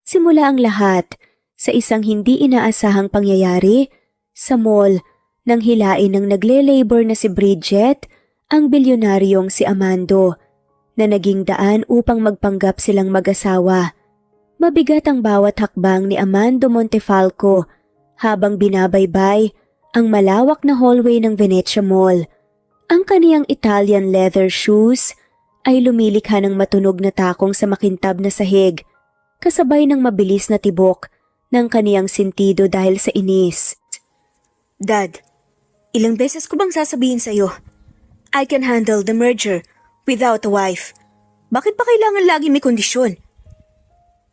Simula ang lahat sa isang hindi inaasahang pangyayari sa mall nang hilain ng nagle-labor na si Bridget ang bilyonaryong si Amando na naging daan upang magpanggap silang mag-asawa. Mabigat ang bawat hakbang ni Amando Montefalco habang binabaybay ang malawak na hallway ng Venezia Mall. Ang kaniyang Italian leather shoes ay lumilikha ng matunog na takong sa makintab na sahig, kasabay ng mabilis na tibok ng kaniyang sentido dahil sa inis. Dad, ilang beses ko bang sasabihin sa'yo? I can handle the merger without a wife. Bakit pa kailangan lagi may kondisyon?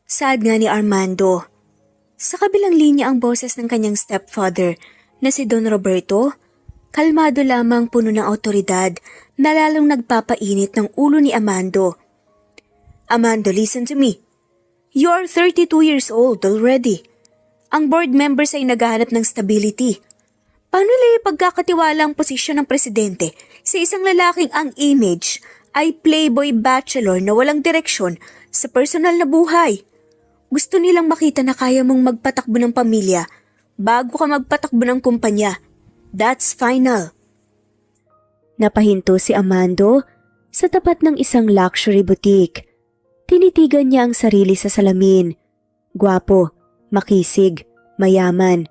Sad nga ni Armando. Sa kabilang linya ang boses ng kanyang stepfather na si Don Roberto, kalmado lamang puno ng awtoridad na lalong nagpapainit ng ulo ni Amando. Amando, listen to me. You are 32 years old already. Ang board members ay naghahanap ng stability. Paano nila ipagkakatiwala ang posisyon ng presidente sa isang lalaking ang image ay playboy bachelor na walang direksyon sa personal na buhay? Gusto nilang makita na kaya mong magpatakbo ng pamilya bago ka magpatakbo ng kumpanya. That's final. Napahinto si Amando sa tapat ng isang luxury boutique. Tinitigan niya ang sarili sa salamin. Gwapo, makisig, mayaman.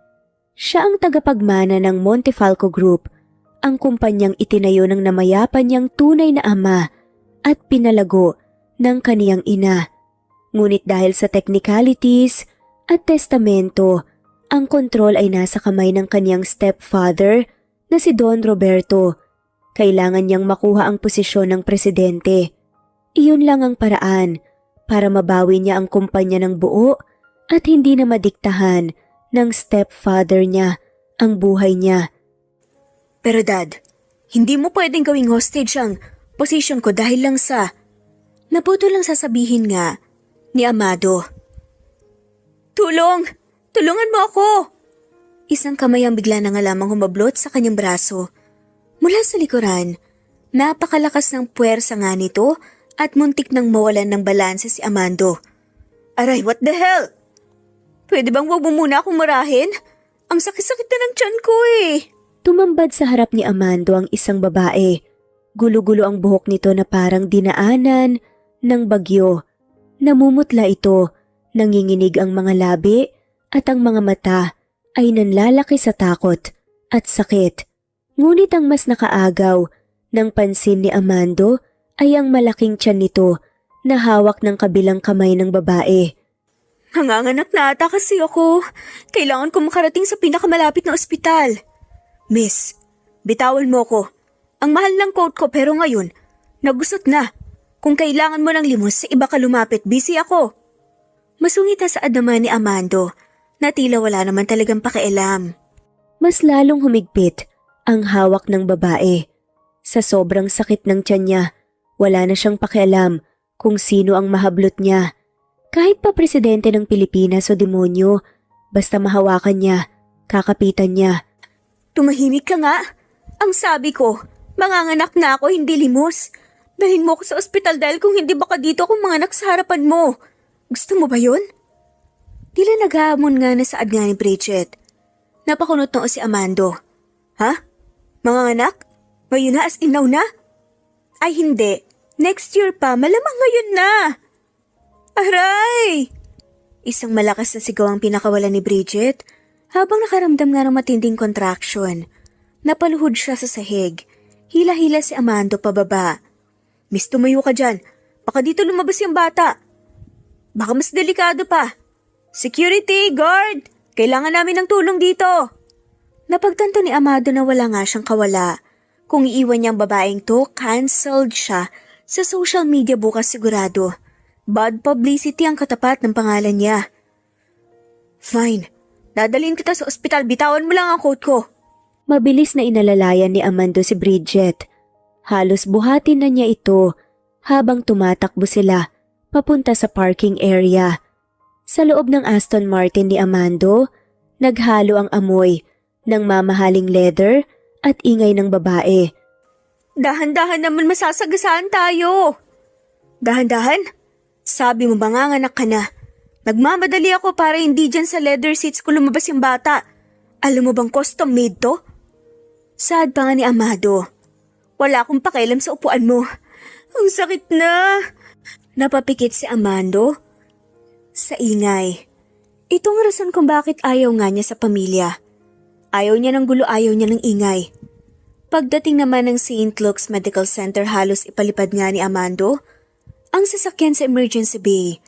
Siya ang tagapagmana ng Montefalco Group, ang kumpanyang itinayo ng namayapan niyang tunay na ama at pinalago ng kaniyang ina. Ngunit dahil sa technicalities at testamento, ang kontrol ay nasa kamay ng kaniyang stepfather na si Don Roberto. Kailangan niyang makuha ang posisyon ng presidente. Iyon lang ang paraan para mabawi niya ang kumpanya ng buo at hindi na madiktahan ng stepfather niya ang buhay niya. Pero Dad, hindi mo pwedeng gawing hostage ang posisyon ko dahil lang sa... Naputo lang sasabihin nga ni Amado. Tulong! Tulungan mo ako! Isang kamay ang bigla na nga lamang humablot sa kanyang braso. Mula sa likuran, napakalakas ng puwersa nga nito at muntik nang mawalan ng balanse si Amando. Aray, what the hell? Pwede bang wag mo muna akong marahin? Ang sakit-sakit na ng tiyan ko eh. Tumambad sa harap ni Amando ang isang babae. Gulo-gulo ang buhok nito na parang dinaanan ng bagyo. Namumutla ito, nanginginig ang mga labi at ang mga mata ay nanlalaki sa takot at sakit. Ngunit ang mas nakaagaw ng pansin ni Amando ay ang malaking tiyan nito na hawak ng kabilang kamay ng babae. Nanganganak na ata kasi ako. Kailangan ko makarating sa pinakamalapit na ospital. Miss, bitawan mo ko. Ang mahal ng coat ko pero ngayon, nagusot na. Kung kailangan mo ng limos, sa iba ka lumapit, busy ako. Masungit na sa adama ni Amando na tila wala naman talagang pakialam. Mas lalong humigpit ang hawak ng babae. Sa sobrang sakit ng tiyan niya, wala na siyang pakialam kung sino ang mahablot niya. Kahit pa presidente ng Pilipinas o demonyo, basta mahawakan niya, kakapitan niya. Tumahimik ka nga. Ang sabi ko, manganganak na ako, hindi limos. Dalhin mo ako sa ospital dahil kung hindi baka dito ako manganak sa harapan mo. Gusto mo ba yun? Tila naghahamon nga na saad nga ni Bridget. Napakunot noo si Amando. Ha? Manganganak? Ngayon na as in now na? Ay hindi. Next year pa, malamang ngayon na. Aray! Isang malakas na sigaw ang pinakawalan ni Bridget habang nakaramdam nga ng matinding contraction. Napaluhod siya sa sahig. Hila-hila si Amando pababa. Miss, tumayo ka dyan. Baka dito lumabas yung bata. Baka mas delikado pa. Security, guard! Kailangan namin ng tulong dito. Napagtanto ni Amado na wala nga siyang kawala. Kung iiwan niyang babaeng to, cancelled siya sa social media bukas sigurado. Bad publicity ang katapat ng pangalan niya. Fine. Dadalhin kita sa ospital. Bitawan mo lang ang coat ko. Mabilis na inalalayan ni Amando si Bridget. Halos buhatin na niya ito habang tumatakbo sila papunta sa parking area. Sa loob ng Aston Martin ni Amando, naghalo ang amoy ng mamahaling leather at ingay ng babae. Dahan-dahan naman masasagasaan tayo. Dahan-dahan? Sabi mo manganganak ka na. Nagmamadali ako para hindi dyan sa leather seats ko lumabas yung bata. Alam mo bang custom made to? Saad pa nga ni Amado. Wala akong pakialam sa upuan mo. Ang sakit na. Napapikit si Amando sa ingay. Ito ang rason kung bakit ayaw nga niya sa pamilya. Ayaw niya ng gulo, ayaw niya ng ingay. Pagdating naman ng St. Luke's Medical Center, halos ipalipad nga ni Amando ang sasakyan sa emergency bay.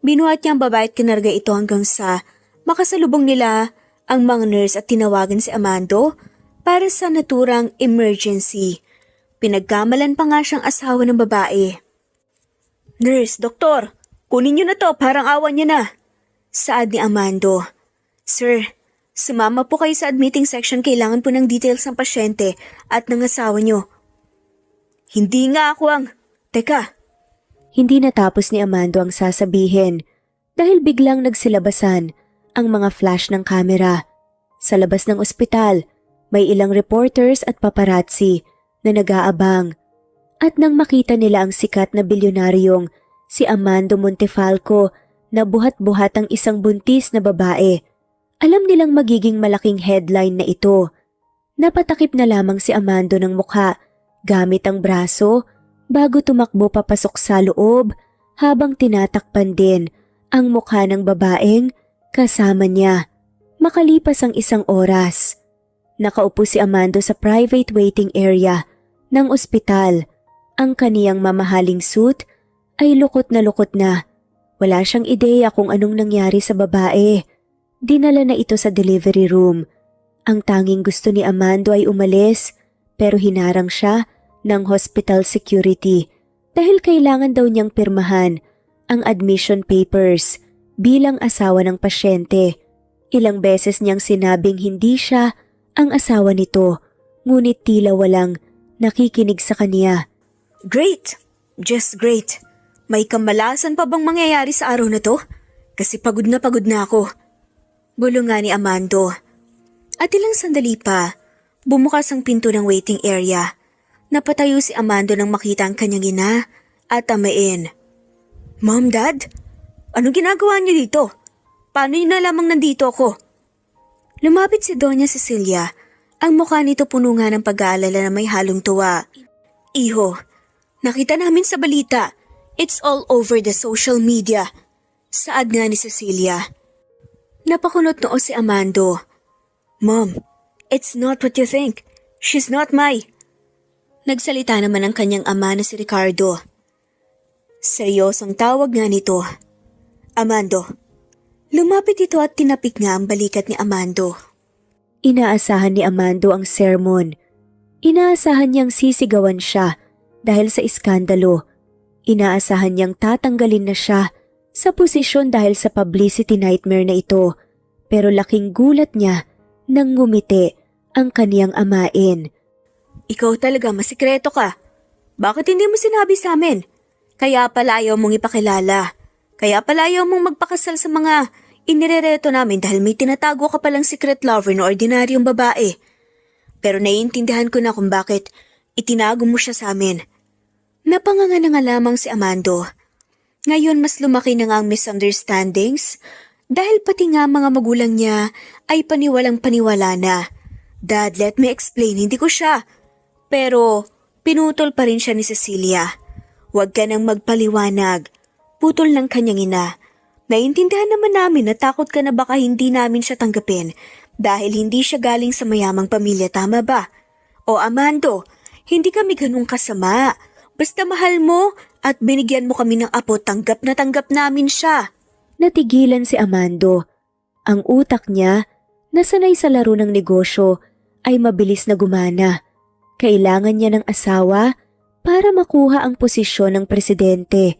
Binuhat niya ang babae at kinarga ito hanggang sa makasalubong nila ang mga nurse at tinawagan si Amando para sa naturang emergency. Pinagkamalan pa nga siyang asawa ng babae. Nurse, doktor, kunin niyo na to, parang awan niya na. Saad ni Amando. Sir, sumama po kayo sa admitting section, kailangan po ng details ng pasyente at ng asawa niyo. Hindi nga ako ang... Teka. Hindi natapos ni Amando ang sasabihin dahil biglang nagsilabasan ang mga flash ng kamera. Sa labas ng ospital, may ilang reporters at paparazzi na nag-aabang. At nang makita nila ang sikat na bilyonaryong si Amando Montefalco na buhat-buhat ang isang buntis na babae, alam nilang magiging malaking headline na ito. Napatakip na lamang si Amando ng mukha gamit ang braso bago tumakbo papasok sa loob habang tinatakpan din ang mukha ng babaeng kasama niya. Makalipas ang isang oras, nakaupo si Amando sa private waiting area ng ospital. Ang kaniyang mamahaling suit ay lukot na. Wala siyang ideya kung anong nangyari sa babae. Dinala na ito sa delivery room. Ang tanging gusto ni Amando ay umalis pero hinarang siya ng hospital security dahil kailangan daw niyang pirmahan ang admission papers bilang asawa ng pasyente. Ilang beses niyang sinabing hindi siya ang asawa nito, ngunit tila walang nakikinig sa kaniya. Great! Just great! May kamalasan pa bang mangyayari sa araw na to? Kasi pagod na ako. Bulong nga ni Amando. At ilang sandali pa, bumukas ang pinto ng waiting area. Napatayo si Amando nang makita ang kanyang ina at amain. Mom, Dad? Anong ginagawa niyo dito? Paano niyo na lamang nandito ako? Lumapit si Doña Cecilia. Ang mukha nito puno nga ng pag-aalala na may halong tuwa. Iho, nakita namin sa balita. It's all over the social media. Saad nga ni Cecilia. Napakunot noo si Amando. Mom, it's not what you think. She's not my... Nagsalita naman ang kanyang ama na si Ricardo. Seryosong tawag nga nito. Amando. Lumapit ito at tinapik nga ang balikat ni Amando. Inaasahan ni Amando ang sermon. Inaasahan niyang sisigawan siya dahil sa iskandalo. Inaasahan niyang tatanggalin na siya sa posisyon dahil sa publicity nightmare na ito. Pero laking gulat niya nang ngumiti ang kaniyang amain. Ikaw talaga masikreto ka. Bakit hindi mo sinabi sa amin? Kaya pala ayaw mong ipakilala. Kaya pala ayaw mong magpakasal sa mga inirereto namin dahil may tinatago ka palang secret lover na ordinaryong babae. Pero naiintindihan ko na kung bakit itinago mo siya sa amin. Napanganga na nga lamang si Amando. Ngayon mas lumaki na nga ang misunderstandings dahil pati nga mga magulang niya ay paniwalang paniwala na. Dad, let me explain, hindi ko siya. Pero pinutol pa rin siya ni Cecilia. Huwag ka nang magpaliwanag. Putol ng kanyang ina. Naintindihan naman namin na takot ka na baka hindi namin siya tanggapin dahil hindi siya galing sa mayamang pamilya, tama ba? O Amando, hindi kami ganun kasama. Basta mahal mo at binigyan mo kami ng apo, tanggap na tanggap namin siya. Natigilan si Amando. Ang utak niya, nasanay sa laro ng negosyo, ay mabilis na gumana. Kailangan niya ng asawa para makuha ang posisyon ng presidente.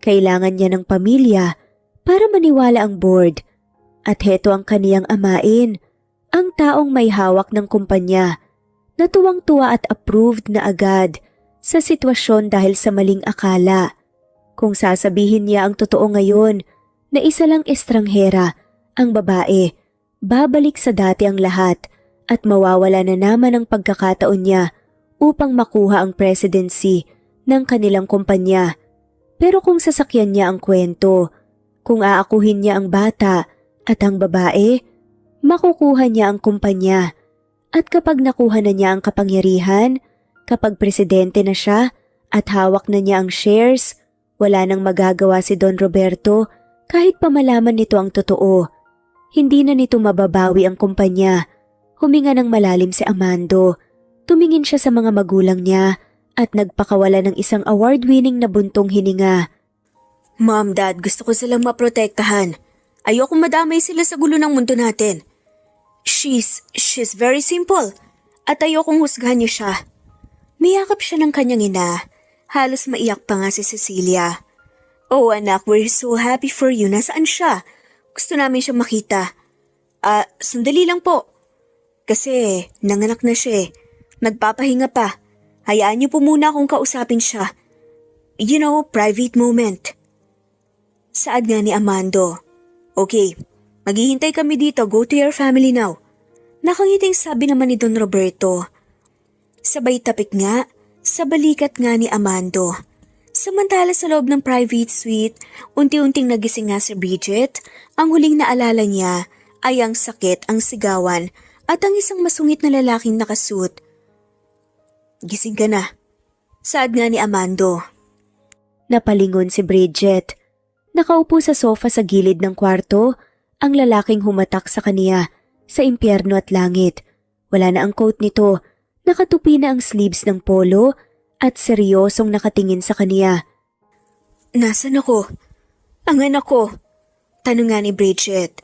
Kailangan niya ng pamilya para maniwala ang board. At heto ang kaniyang amain, ang taong may hawak ng kumpanya, na tuwang-tuwa at approved na agad sa sitwasyon dahil sa maling akala. Kung sasabihin niya ang totoo ngayon na isa lang estranghera ang babae, babalik sa dati ang lahat at mawawala na naman ang pagkakataon niya upang makuha ang presidency ng kanilang kumpanya. Pero kung sasakyan niya ang kwento, Kung aakuhin niya ang bata at ang babae, makukuha niya ang kumpanya. At kapag nakuha na niya ang kapangyarihan, kapag presidente na siya at hawak na niya ang shares, wala nang magagawa si Don Roberto kahit pa malaman nito ang totoo. Hindi na nito mababawi ang kumpanya. Huminga ng malalim si Amando. Tumingin siya sa mga magulang niya at nagpakawala ng isang award-winning na buntong hininga. Mom, Dad, gusto ko silang maprotektahan. Ayoko madamay sila sa gulo ng mundo natin. She's very simple at ayokong husgahan niyo siya. Miyakap siya ng kanyang ina. Halos maiyak pa nga si Cecilia. Oh anak, we're so happy for you. Nasaan siya? Gusto namin siya makita. Sandali lang po. Kasi nanganak na siya eh. Nagpapahinga pa. Hayaan niyo po muna akong kausapin siya. You know, private moment. Saad nga ni Amando. Okay, maghihintay kami dito. Go to your family now. Nakangiting sabi naman ni Don Roberto. Sabay tapik nga, sa balikat nga ni Amando. Samantala sa loob ng private suite, unti-unting nagising nga si Bridget. Ang huling naalala niya ay ang sakit, ang sigawan at ang isang masungit na lalaking nakasuit. Gising ka na. Saad nga ni Amando. Napalingon si Bridget. Nakaupo sa sofa sa gilid ng kwarto, ang lalaking humatak sa kaniya, sa impyerno at langit. Wala na ang coat nito, nakatupi na ang sleeves ng polo at seryosong nakatingin sa kaniya. Nasaan ako? Ang anak ko. Tanong nga ni Bridget.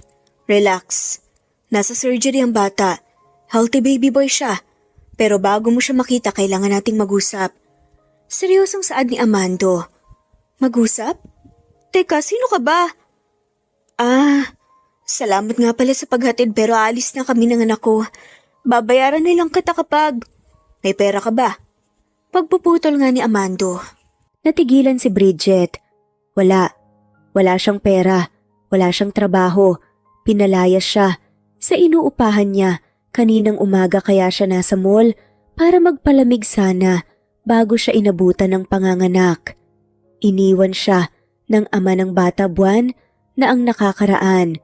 Relax. Nasa surgery ang bata. Healthy baby boy siya. Pero bago mo siya makita, kailangan nating mag-usap. Seryosong saad ni Amando. Mag-usap? Teka, sino ka ba? Salamat nga pala sa paghatid pero aalis na kami ng anak ko. Babayaran nilang kita kapag... May pera ka ba? Pagpuputol nga ni Amando. Natigilan si Bridget. Wala. Wala siyang pera. Wala siyang trabaho. Pinalayas siya. Sa inuupahan niya, kaninang umaga kaya siya nasa mall para magpalamig sana bago siya inabutan ng panganganak. Iniwan siya ng ama ng bata buwan na ang nakakaraan.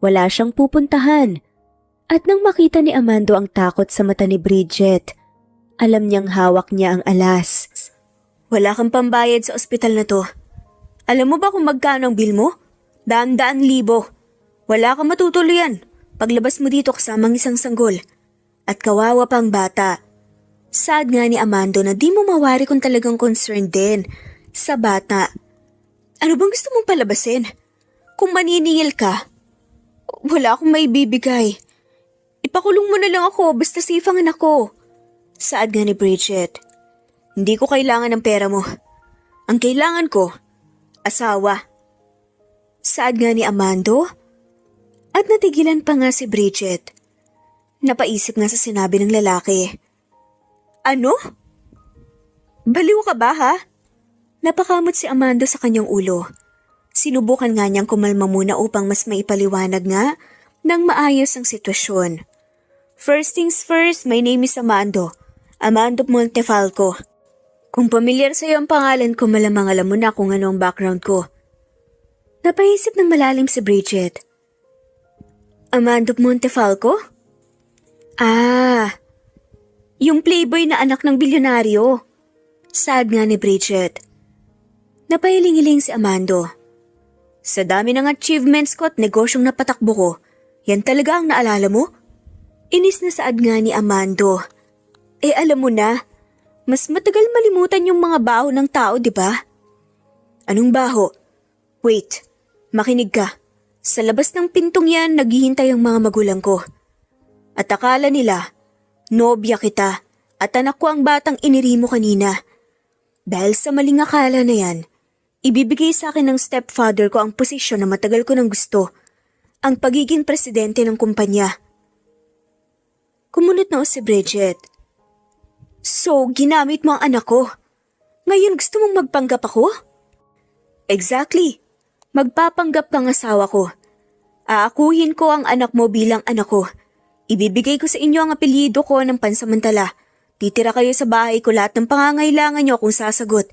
Wala siyang pupuntahan. At nang makita ni Amando ang takot sa mata ni Bridget, alam niyang hawak niya ang alas. Wala kang pambayad sa ospital na to. Alam mo ba kung magkano ang bill mo? Daan-daan libo. Wala kang matutuluyan. Paglabas mo dito kasamang isang sanggol. At kawawa pang bata. Sad nga ni Amando na di mo mawari kung talagang concerned din sa bata. Ano bang gusto mong palabasin? Kung maniningil ka, wala akong maibibigay. Ipakulong mo na lang ako basta safe ang anak ko. Saad nga ni Bridget. Hindi ko kailangan ng pera mo. Ang kailangan ko, asawa. Saad nga ni Amando. At natigilan pa nga si Bridget. Napaisip nga sa sinabi ng lalaki. Ano? Baliw ka ba ha? Napakamot si Amando sa kanyang ulo. Sinubukan nga niyang kumalma muna upang mas maipaliwanag nga ng maayos ang sitwasyon. First things first, my name is Amando. Amando Montefalco. Kung pamilyar sa iyo ang pangalan ko, malamang alam mo na kung ano ang background ko. Napaisip ng malalim si Bridget. Amando Montefalco? Yung playboy na anak ng bilyonaryo. Sad nga ni Bridget. Napahiling-hiling si Amando. Sa dami ng achievements ko at negosyong napatakbo ko, yan talaga ang naalala mo? Inis na saad nga ni Amando. Alam mo na, mas matagal malimutan yung mga baho ng tao, di ba? Anong baho? Wait, makinig ka. Sa labas ng pintong yan, naghihintay ang mga magulang ko. At akala nila, nobya kita at anak ko ang batang iniri mo kanina. Dahil sa maling akala na yan, ibibigay sa akin ng stepfather ko ang posisyon na matagal ko nang gusto, ang pagiging presidente ng kumpanya. Kumunot na si Bridget. So, ginamit mo ang anak ko. Ngayon gusto mong magpanggap ako? Exactly. Magpapanggap kang asawa ko. Aakuhin ko ang anak mo bilang anak ko. Ibibigay ko sa inyo ang apelyido ko ng pansamantala. Titira kayo sa bahay ko, lahat ng pangangailangan nyo kung sasagot.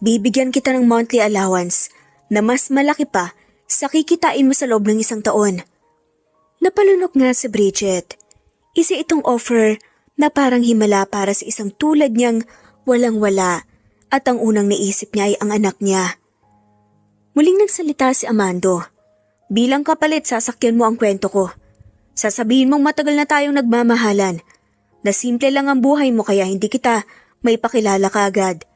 Bibigyan kita ng monthly allowance na mas malaki pa sa kikitain mo sa loob ng 1 taon. Napalunok nga si Bridget. Isa itong offer na parang himala para sa isang tulad niyang walang-wala at ang unang naisip niya ay ang anak niya. Muling nagsalita si Amando. Bilang kapalit, sasakyan mo ang kwento ko. Sasabihin mong matagal na tayong nagmamahalan, na simple lang ang buhay mo kaya hindi kita may pakilala kaagad.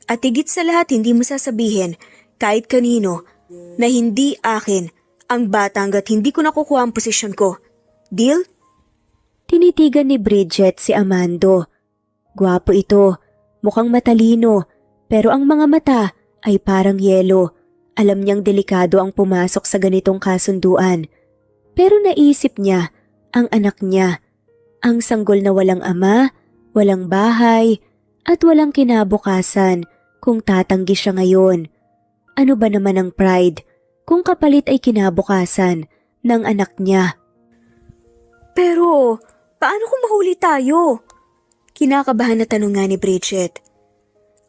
At higit sa lahat, hindi mo sasabihin kahit kanino na hindi akin ang bata hanggat hindi ko nakukuha ang posisyon ko. Deal? Tinitigan ni Bridget si Amando. Gwapo ito, mukhang matalino, pero ang mga mata ay parang yelo. Alam niyang delikado ang pumasok sa ganitong kasunduan. Pero naisip niya ang anak niya, ang sanggol na walang ama, walang bahay, at walang kinabukasan kung tatanggi siya ngayon. Ano ba naman ang pride kung kapalit ay kinabukasan ng anak niya? Pero, paano kung mahuli tayo? Kinakabahan na tanong nga ni Bridget.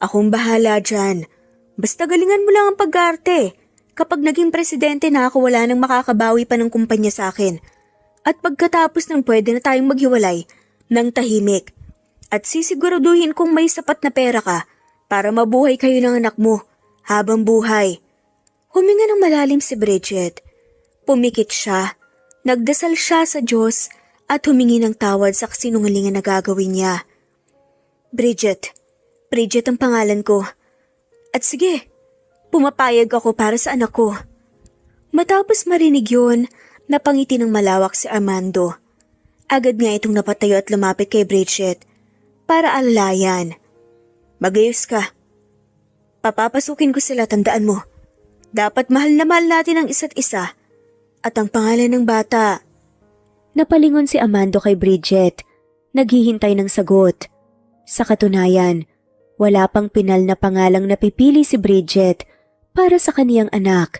Akong bahala dyan. Basta galingan mo lang ang pag-arte. Kapag naging presidente na ako, wala nang makakabawi pa ng kumpanya sa akin. At pagkatapos ng pwede na tayong maghiwalay ng tahimik. At sisiguraduhin kong may sapat na pera ka para mabuhay kayo ng anak mo habang buhay. Huminga ng malalim si Bridget. Pumikit siya. Nagdasal siya sa Diyos at humingi ng tawad sa kasinungalingan na gagawin niya. Bridget ang pangalan ko. At sige, pumapayag ako para sa anak ko. Matapos marinig yun, napangiti ng malawak si Armando. Agad nga itong napatayo at lumapit kay Bridget para alalayan. Magayos ka. Papapasukin ko sila, tandaan mo. Dapat mahal na mahal natin ang isa't isa at ang pangalan ng bata. Napalingon si Amando kay Bridget, naghihintay ng sagot. Sa katunayan, wala pang pinal na pangalang napipili si Bridget para sa kaniyang anak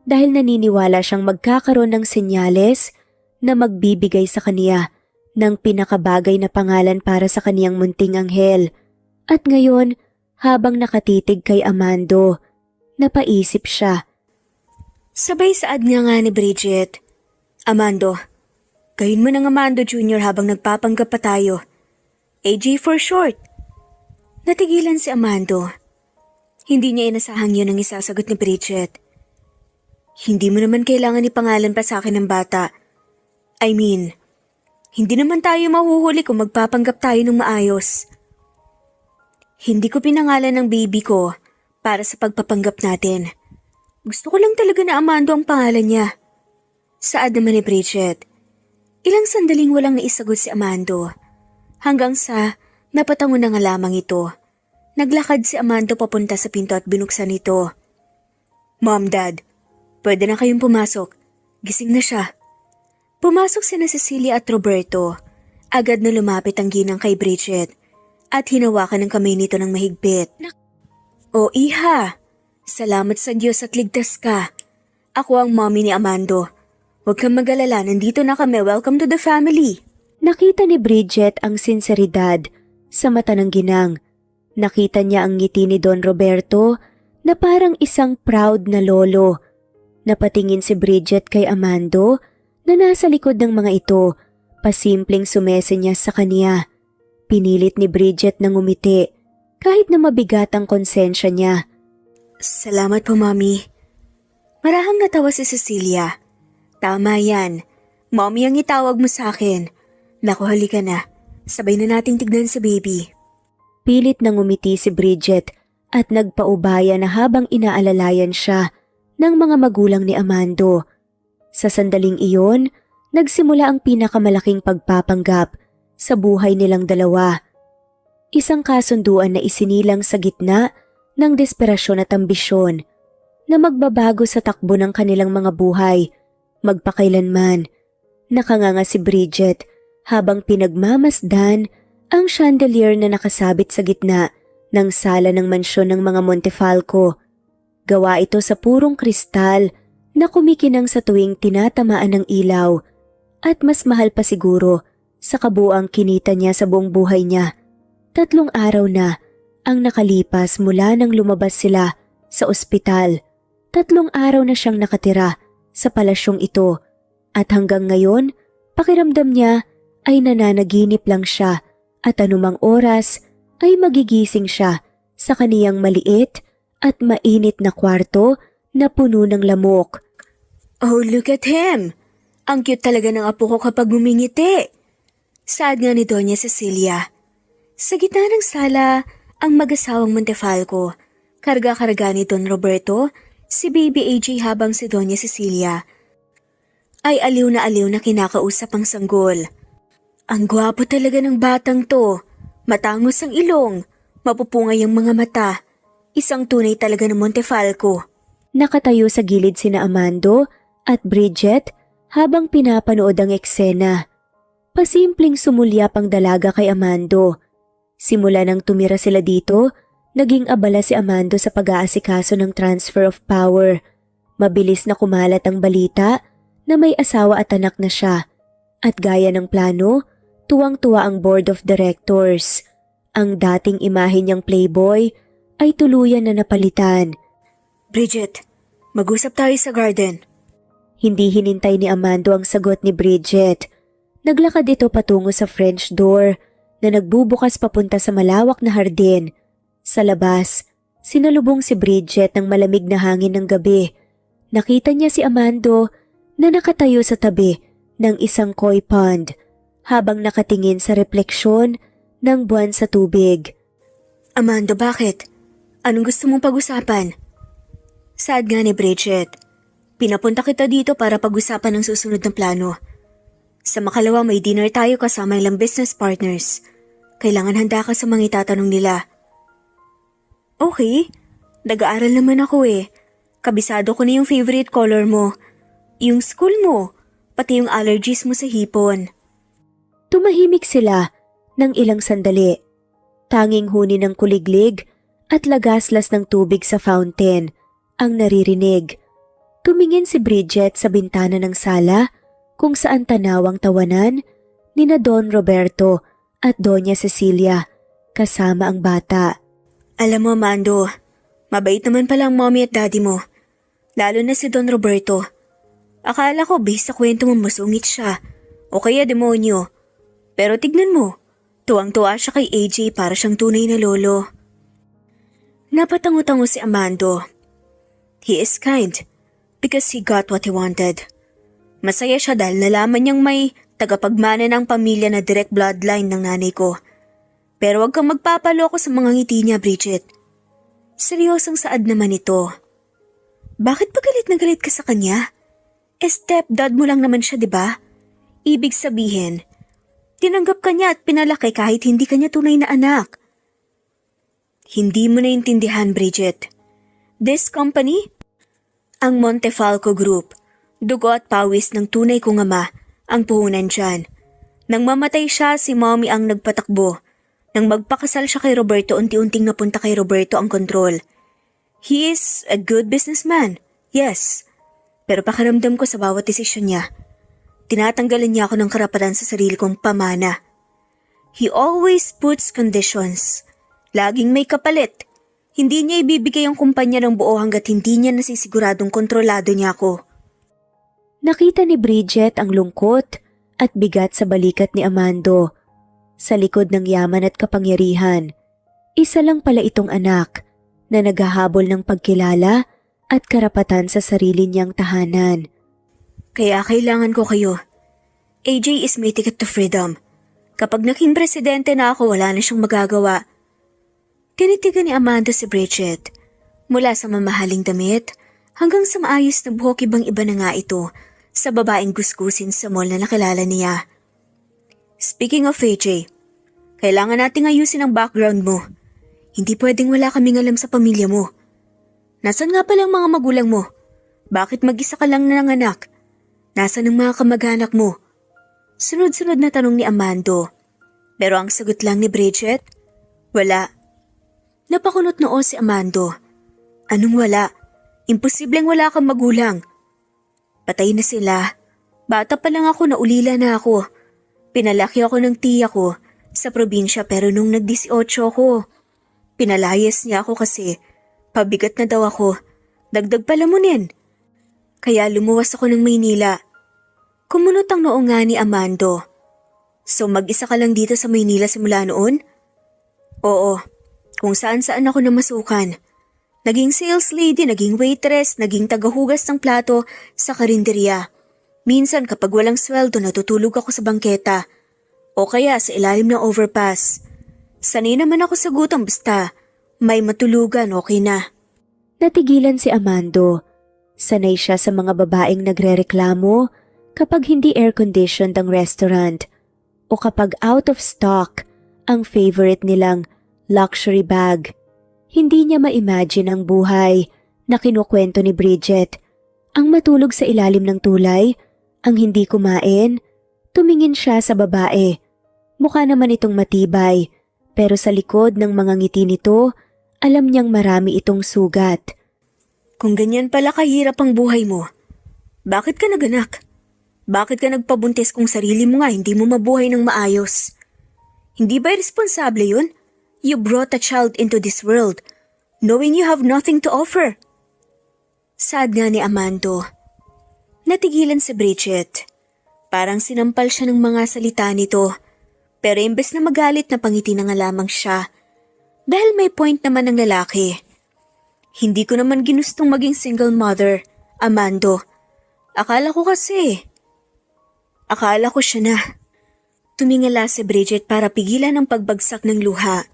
dahil naniniwala siyang magkakaroon ng senyales na magbibigay sa kaniya ng pinakabagay na pangalan para sa kaniyang munting anghel. At ngayon, habang nakatitig kay Amando, napaisip siya. Sabay saad nga ni Bridget. Amando, gawin mo ng Amando Jr. habang nagpapanggap pa tayo. AJ for short. Natigilan si Amando. Hindi niya inasahang yun ang isasagot ni Bridget. Hindi mo naman kailangan ipangalan pa sa akin ng bata. I mean, hindi naman tayo mahuhuli kung magpapanggap tayo ng maayos. Hindi ko pinangalan ng baby ko para sa pagpapanggap natin. Gusto ko lang talaga na Amando ang pangalan niya. Saad naman ni Bridget. Ilang sandaling walang naisagot si Amando. Hanggang sa napatango na nga lamang ito. Naglakad si Amando papunta sa pinto at binuksan ito. Mom, Dad, pwede na kayong pumasok. Gising na siya. Pumasok sina Cecilia at Roberto. Agad na lumapit ang ginang kay Bridget at hinawakan ng kamay nito ng mahigpit. O iha, salamat sa Diyos at ligtas ka. Ako ang mommy ni Amando. Huwag kang mag-alala, nandito na kami. Welcome to the family. Nakita ni Bridget ang sinseridad sa mata ng ginang. Nakita niya ang ngiti ni Don Roberto na parang isang proud na lolo. Napatingin si Bridget kay Amando na nasa likod ng mga ito, pasimpleng sumesenyas sa kaniya. Pinilit ni Bridget na ngumiti kahit na mabigat ang konsensya niya. Salamat po, Mommy. Marahang natawa si Cecilia. Tama yan. Mommy ang itawag mo sa akin. Naku, halika na. Sabay na nating tignan si baby. Pilit na ngumiti si Bridget at nagpaubaya na habang inaalalayan siya ng mga magulang ni Amando. Sa sandaling iyon, nagsimula ang pinakamalaking pagpapanggap sa buhay nilang dalawa. Isang kasunduan na isinilang sa gitna ng desperasyon at ambisyon na magbabago sa takbo ng kanilang mga buhay, magpakailanman. Nakanganga si Bridget habang pinagmamasdan ang chandelier na nakasabit sa gitna ng sala ng mansyon ng mga Montefalco. Gawa ito sa purong kristal na kumikinang sa tuwing tinatamaan ng ilaw at mas mahal pa siguro sa kabuang kinita niya sa buong buhay niya. 3 araw na ang nakalipas mula nang lumabas sila sa ospital. 3 araw na siyang nakatira sa palasyong ito at hanggang ngayon, pakiramdam niya ay nananaginip lang siya at anumang oras ay magigising siya sa kaniyang maliit at mainit na kwarto na puno ng lamok. Oh, look at him! Ang cute talaga ng apo ko kapag ngumingiti. Saad nga ni Doña Cecilia. Sa gitna ng sala, ang mag-asawang Montefalco. Karga-karga ni Don Roberto, si Baby AJ habang si Doña Cecilia ay aliw na kinakausap ang sanggol. Ang gwapo talaga ng batang to. Matangos ang ilong, mapupungay ang mga mata. Isang tunay talaga ng Montefalco. Nakatayo sa gilid sina Amando at Bridget habang pinapanood ang eksena. Pasimpleng sumulyap ang dalaga kay Amando. Simula nang tumira sila dito, naging abala si Amando sa pag-aasikaso ng transfer of power. Mabilis na kumalat ang balita na may asawa at anak na siya. At gaya ng plano, tuwang-tuwa ang board of directors. Ang dating imahe niyang playboy ay tuluyan na napalitan. Bridget, mag-usap tayo sa garden. Hindi hinintay ni Amando ang sagot ni Bridget. Naglakad ito patungo sa French door na nagbubukas papunta sa malawak na hardin. Sa labas, sinalubong si Bridget ng malamig na hangin ng gabi. Nakita niya si Amando na nakatayo sa tabi ng isang koi pond habang nakatingin sa refleksyon ng buwan sa tubig. Amando, bakit? Anong gusto mong pag-usapan? Saad nga ni Bridget. Pinapunta kita dito para pag-usapan ang susunod na plano. Sa makalawa may dinner tayo kasama ilang business partners. Kailangan handa ka sa mga itatanong nila. Okay, nag-aaral naman ako eh. Kabisado ko na yung favorite color mo, yung school mo, pati yung allergies mo sa hipon. Tumahimik sila ng ilang sandali. Tanging huni ng kuliglig at lagaslas ng tubig sa fountain ang naririnig. Tumingin si Bridget sa bintana ng sala kung saan tanawang tawanan nina Don Roberto at Doña Cecilia kasama ang bata. Alam mo, Amando, mabait naman pala ang mommy at daddy mo. Lalo na si Don Roberto. Akala ko based sa kwento mo masungit siya o kaya demonyo. Pero tignan mo, tuwang-tuwa siya kay AJ para siyang tunay na lolo. Napatango-tango si Amando. He is kind because he got what he wanted. Masaya siya dahil nalaman niyang may tagapagmana ng pamilya na direct bloodline ng nanay ko. Pero wag kang magpapaloko sa mga ngiti niya, Bridget. Seryosong saad naman ito. Bakit pa galit na galit ka sa kanya? Stepdad mo lang naman siya, di ba? Ibig sabihin, tinanggap ka niya at pinalaki kahit hindi ka niya tunay na anak. Hindi mo naintindihan, Bridget. This company, ang Montefalco Group, dugo at pawis ng tunay kong ama, ang puhunan dyan. Nang mamatay siya, si mommy ang nagpatakbo. Nang magpakasal siya kay Roberto, unti-unting napunta kay Roberto ang kontrol. He is a good businessman, yes. Pero pakiramdam ko sa bawat desisyon niya, tinatanggalan niya ako ng karapatan sa sarili kong pamana. He always puts conditions. Laging may kapalit. Hindi niya ibibigay ang kumpanya ng buo hanggat hindi niya nasisiguradong kontrolado niya ako. Nakita ni Bridget ang lungkot at bigat sa balikat ni Amando. Sa likod ng yaman at kapangyarihan, isa lang pala itong anak na naghahabol ng pagkilala at karapatan sa sarili niyang tahanan. Kaya kailangan ko kayo. AJ is my ticket to freedom. Kapag naging presidente na ako, wala na siyang magagawa. Tinitigan ni Amanda si Bridget. Mula sa mamahaling damit hanggang sa maayos na buhok, ibang-iba na nga ito sa babaeng gusgusin sa mall na nakilala niya. Speaking of AJ, kailangan nating ayusin ang background mo. Hindi pwedeng wala kaming alam sa pamilya mo. Nasaan nga pala ang mga magulang mo? Bakit mag-isa ka lang nanganak? Nasaan ang mga kamag-anak mo? Sunod-sunod na tanong ni Amando. Pero ang sagot lang ni Bridget, wala. Napakunot noo si Amando. Anong wala? Imposibleng wala kang magulang. Patay na sila. Bata pa lang ako, naulila na ako. Pinalaki ako ng tiya ko sa probinsya pero nung nag-18 ako, pinalayas niya ako kasi pabigat na daw ako. Dagdag palamunin. Kaya lumuwas ako ng Maynila. Kumunot ang noo nga ni Amando. So mag-isa ka lang dito sa Maynila simula noon? Oo, kung saan-saan ako namasukan. Naging sales lady, naging waitress, naging tagahugas ng plato sa karinderya. Minsan kapag walang sweldo natutulog ako sa bangketa o kaya sa ilalim ng overpass. Sanay naman ako sa gutom basta may matulugan, okay na. Natigilan si Amando. Sanay siya sa mga babaeng nagrereklamo kapag hindi air-conditioned ang restaurant o kapag out of stock ang favorite nilang luxury bag. Hindi niya ma-imagine ang buhay na kinukwento ni Bridget. Ang matulog sa ilalim ng tulay, ang hindi kumain. Tumingin siya sa babae. Mukha naman itong matibay, pero sa likod ng mga ngiti nito, alam niyang marami itong sugat. Kung ganyan pala kahirap ang buhay mo, bakit ka naganak? Bakit ka nagpabuntis kung sarili mo nga hindi mo mabuhay ng maayos? Hindi ba irresponsable yun? You brought a child into this world, knowing you have nothing to offer. Sad nga ni Amando. Natigilan si Bridget. Parang sinampal siya ng mga salita nito. Pero imbes na magalit na pangiti na nga lamang siya. Dahil may point naman ng lalaki. Hindi ko naman ginustong maging single mother, Amando. Akala ko siya na. Tumingala si Bridget para pigilan ang pagbagsak ng luha.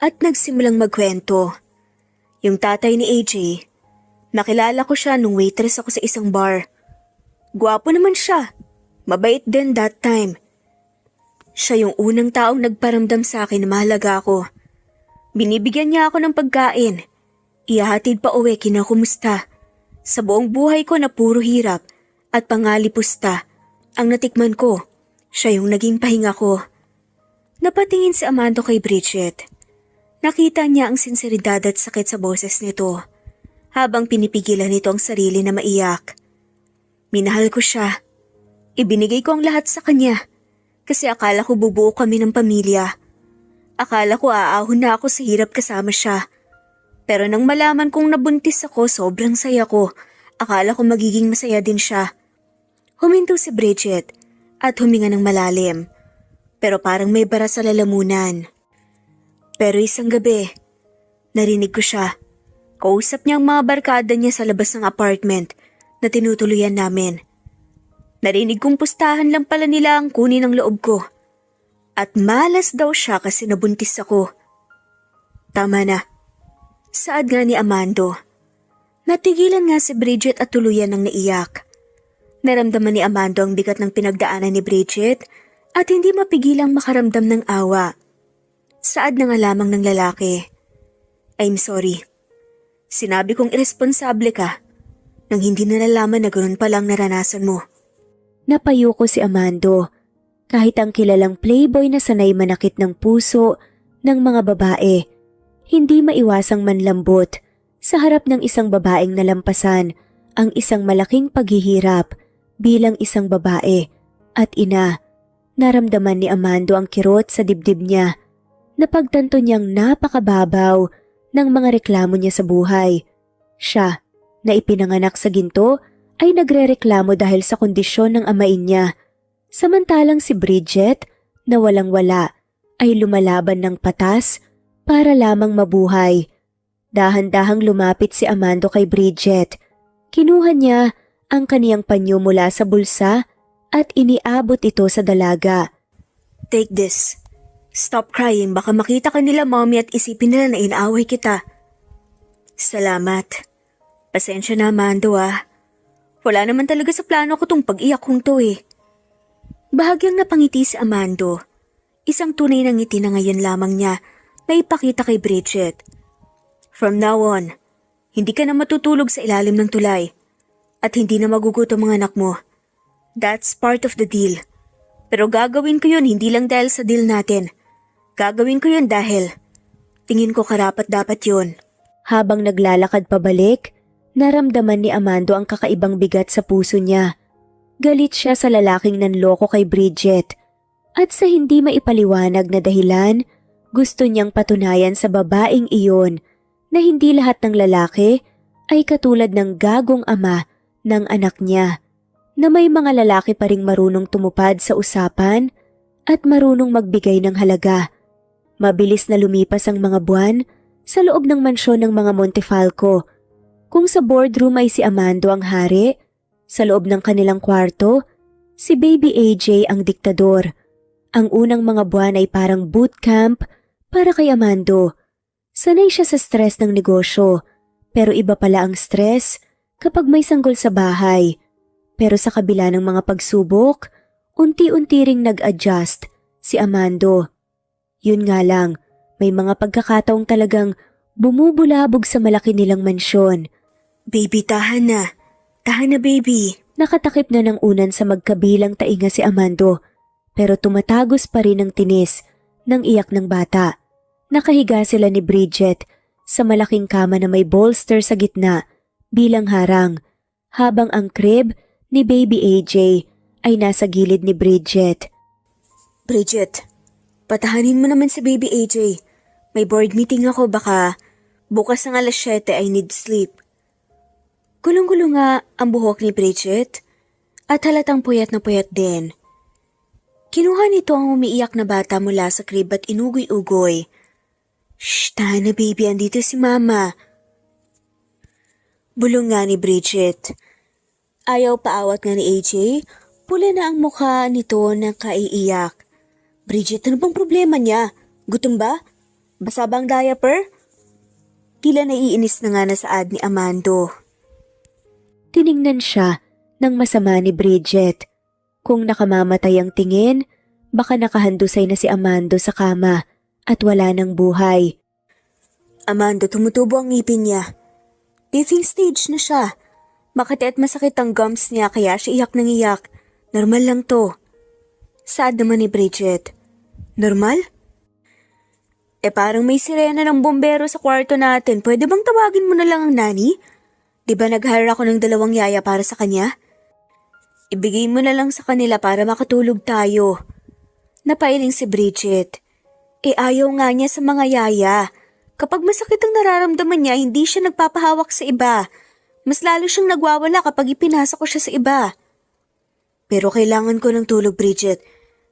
At nagsimulang magkwento. Yung tatay ni AJ, nakilala ko siya nung waitress ako sa isang bar. Gwapo naman siya. Mabait din that time. Siya yung unang taong nagparamdam sa akin na mahalaga ako. Binibigyan niya ako ng pagkain. Ihahatid pa uwi kinakumusta. Sa buong buhay ko na puro hirap at pangalipusta ang natikman ko. Siya yung naging pahinga ko. Napatingin si Amando kay Bridget. Nakita niya ang sinseridad at sakit sa boses nito habang pinipigilan nito ang sarili na maiyak. Minahal ko siya. Ibinigay ko ang lahat sa kanya kasi akala ko bubuo kami ng pamilya. Akala ko aahon na ako sa hirap kasama siya. Pero nang malaman kong nabuntis ako, sobrang saya ko. Akala ko magiging masaya din siya. Huminto si Bridget at huminga ng malalim. Pero parang may bara sa lalamunan. Pero isang gabi, narinig ko siya. Kausap niya ang mga barkada niya sa labas ng apartment na tinutuluyan namin. Narinig kong pustahan lang pala nila ang kunin ng loob ko. At malas daw siya kasi nabuntis ako. Tama na. Saad nga ni Amando. Natigilan nga si Bridget at tuluyan ng naiyak. Naramdaman ni Amando ang bigat ng pinagdaanan ni Bridget at hindi mapigilang makaramdam ng awa. Saad na nga lamang ng lalaki. I'm sorry. Sinabi kong irresponsable ka nang hindi nalalaman na ganoon palang naranasan mo. Napayo ko si Amando. Kahit ang kilalang playboy na sanay manakit ng puso ng mga babae, hindi maiwasang manlambot sa harap ng isang babaeng nalampasan ang isang malaking paghihirap bilang isang babae at ina. Naramdaman ni Amando ang kirot sa dibdib niya. Napagtanto niyang napakababaw ng mga reklamo niya sa buhay. Siya, na ipinanganak sa ginto, ay nagrereklamo dahil sa kondisyon ng amain niya. Samantalang si Bridget, na walang-wala, ay lumalaban ng patas para lamang mabuhay. Dahan-dahang lumapit si Amando kay Bridget. Kinuha niya ang kaniyang panyo mula sa bulsa at iniabot ito sa dalaga. Take this. Stop crying, baka makita ka nila mommy at isipin nila na inaaway kita. Salamat. Pasensya na Amando ah. Wala naman talaga sa plano ko tong pag-iyak kong to eh. Bahagyang napangiti si Amando. Isang tunay na ngiti na ngayon lamang niya na ipakita kay Bridget. From now on, hindi ka na matutulog sa ilalim ng tulay at hindi na magugutom ang anak mo. That's part of the deal. Pero gagawin ko yun hindi lang dahil sa deal natin. Gagawin ko yun dahil tingin ko karapat-dapat yun. Habang naglalakad pabalik, naramdaman ni Amando ang kakaibang bigat sa puso niya. Galit siya sa lalaking nanloko kay Bridget. At sa hindi maipaliwanag na dahilan, gusto niyang patunayan sa babaeng iyon na hindi lahat ng lalaki ay katulad ng gagong ama ng anak niya na may mga lalaki pa ring marunong tumupad sa usapan at marunong magbigay ng halaga. Mabilis na lumipas ang mga buwan sa loob ng mansyon ng mga Montefalco. Kung sa boardroom ay si Amando ang hari, sa loob ng kanilang kwarto, si Baby AJ ang diktador. Ang unang mga buwan ay parang bootcamp para kay Amando. Sanay siya sa stress ng negosyo, pero iba pala ang stress kapag may sanggol sa bahay. Pero sa kabila ng mga pagsubok, unti-unti ring nag-adjust si Amando. Yun nga lang, may mga pagkakataong talagang bumubulabog sa malaki nilang mansyon. Baby, tahan na. Tahan na, baby. Nakatakip na ng unan sa magkabilang tainga si Amando, pero tumatagos pa rin ang tinis ng iyak ng bata. Nakahiga sila ni Bridget sa malaking kama na may bolster sa gitna bilang harang, habang ang crib ni Baby AJ ay nasa gilid ni Bridget. Bridget, patahanin mo naman si Baby AJ. May board meeting ako, baka bukas ng alas 7 I need sleep. Gulong-gulo nga ang buhok ni Bridget at halatang puyat na puyat din. Kinuha nito ang umiiyak na bata mula sa crib at inugoy-ugoy. Shh, tahan na baby, andito si mama. Bulong nga ni Bridget. Ayaw paawat nga ni AJ, pula na ang mukha nito ng kaiiyak. Bridget, ano bang problema niya? Gutom ba? Basa bang diaper? Tila naiinis na nga na saad ni Amando. Tiningnan siya ng masama ni Bridget. Kung nakamamatay ang tingin, baka nakahandusay na si Amando sa kama at wala ng buhay. Amando, tumutubo ang ngipin niya. Teething stage na siya. Makati at masakit ang gums niya kaya siya iyak ng iyak. Normal lang to. Saad naman ni Bridget. Normal? Parang may sirena ng bombero sa kwarto natin. Pwede bang tawagin mo na lang ang nani? Di ba nag-hire ako ng 2 yaya para sa kanya? Ibigay mo na lang sa kanila para makatulog tayo. Napailing si Bridget. Ayaw nga niya sa mga yaya. Kapag masakit ang nararamdaman niya, hindi siya nagpapahawak sa iba. Mas lalo siyang nagwawala kapag ipinasa ko siya sa iba. Pero kailangan ko ng tulog, Bridget.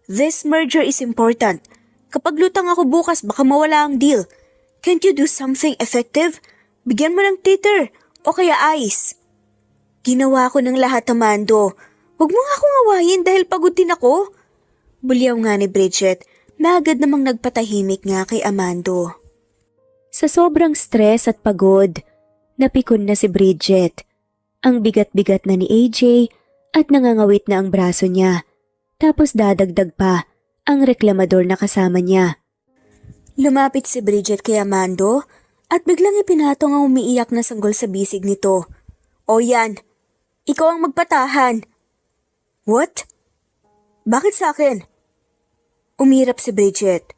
This merger is important. Kapag lutang ako bukas, baka mawala ang deal. Can't you do something effective? Bigyan mo ng titer o kaya ice. Ginawa ko ng lahat, Amando. Huwag mo nga akong awayin dahil pagod din ako. Bulyaw nga ni Bridget, na agad namang nagpatahimik nga kay Amando. Sa sobrang stress at pagod, napikon na si Bridget. Ang bigat-bigat na ni AJ at nangangawit na ang braso niya. Tapos dadagdag pa ang reklamador na kasama niya. Lumapit si Bridget kay Amando at biglang ipinatong ang umiiyak na sanggol sa bisig nito. O yan, ikaw ang magpatahan. What? Bakit sa akin? Umirap si Bridget.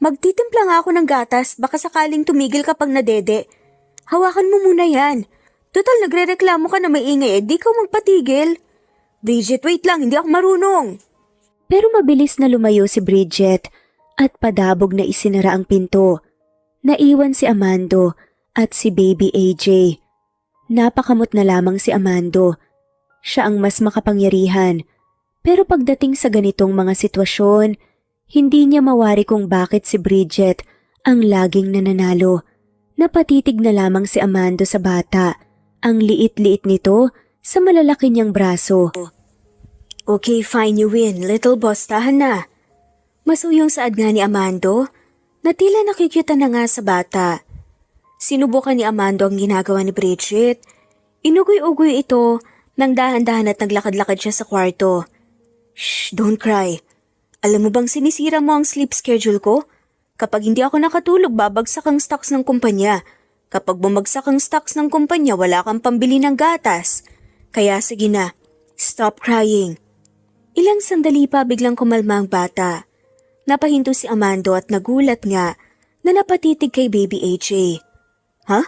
Magtitimpla nga ako ng gatas, baka sakaling tumigil kapag nadede. Hawakan mo muna yan. Total nagre-reklamo ka na maingay, di ka magpatigil. Bridget, wait lang, hindi ako marunong. Pero mabilis na lumayo si Bridget at padabog na isinara ang pinto. Naiwan si Amando at si Baby AJ. Napakamot na lamang si Amando. Siya ang mas makapangyarihan. Pero pagdating sa ganitong mga sitwasyon, hindi niya mawari kung bakit si Bridget ang laging nananalo. Napatitig na lamang si Amando sa bata. Ang liit-liit nito sa malalaki niyang braso. Okay, fine, you win. Little boss, tahan na. Masuyong saad nga ni Amando na tila nakikita na nga sa bata. Sinubukan ni Amando ang ginagawa ni Bridget. Inugoy-ugoy ito nang dahan-dahan at naglakad-lakad siya sa kwarto. Shh, don't cry. Alam mo bang sinisira mo ang sleep schedule ko? Kapag hindi ako nakatulog, babagsak ang stocks ng kumpanya. Kapag bumagsak ang stocks ng kumpanya, wala kang pambili ng gatas. Kaya sige na, stop crying. Ilang sandali pa biglang kumalma ang bata. Napahinto si Amando at nagulat nga na napatitig kay Baby AJ. Ha?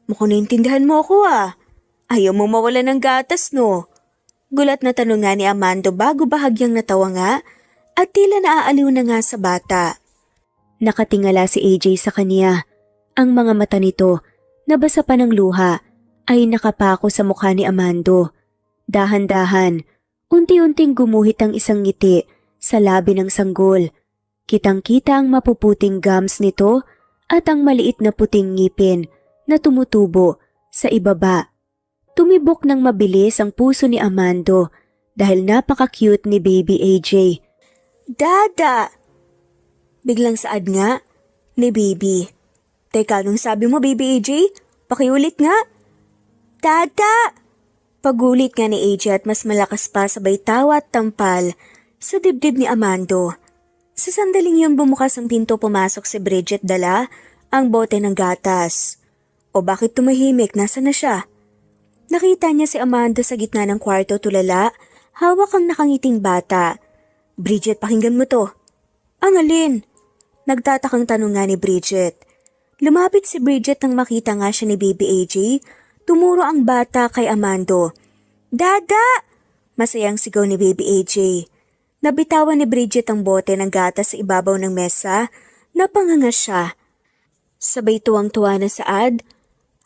Mukhang naintindihan mo ako ah. Ayaw mo mawala ng gatas no? Gulat na tanong nga ni Amando bago bahagyang natawa nga at tila naaaliw na nga sa bata. Nakatingala si AJ sa kanya. Ang mga mata nito nabasa pa ng luha ay nakapako sa mukha ni Amando. Dahan-dahan, unti-unting gumuhit ang isang ngiti sa labi ng sanggol. Kitang-kita ang mapuputing gums nito at ang maliit na puting ngipin na tumutubo sa ibaba. Tumibok ng mabilis ang puso ni Amando dahil napaka-cute ni Baby AJ. Dada! Biglang saad nga ni Baby. Teka, nung sabi mo Baby AJ, pakiulit nga. Dada! Pagulit nga ni AJ at mas malakas pa sabay tawa at tampal sa dibdib ni Amando. Sa sandaling yun bumukas ang pinto, pumasok si Bridget, dala ang bote ng gatas. O bakit tumahimik? Nasaan na siya? Nakita niya si Amando sa gitna ng kwarto, tulala, hawak ang nakangiting bata. Bridget, pakinggan mo to. Ang alin? Nagtatakang tanong nga ni Bridget. Lumapit si Bridget nang makita nga siya ni Baby AJ. Tumuro ang bata kay Amando. Dada! Masayang sigaw ni Baby AJ. Nabitawan ni Bridget ang bote ng gatas sa ibabaw ng mesa. Napanganga siya. Sabay tuwang-tuwa na saad.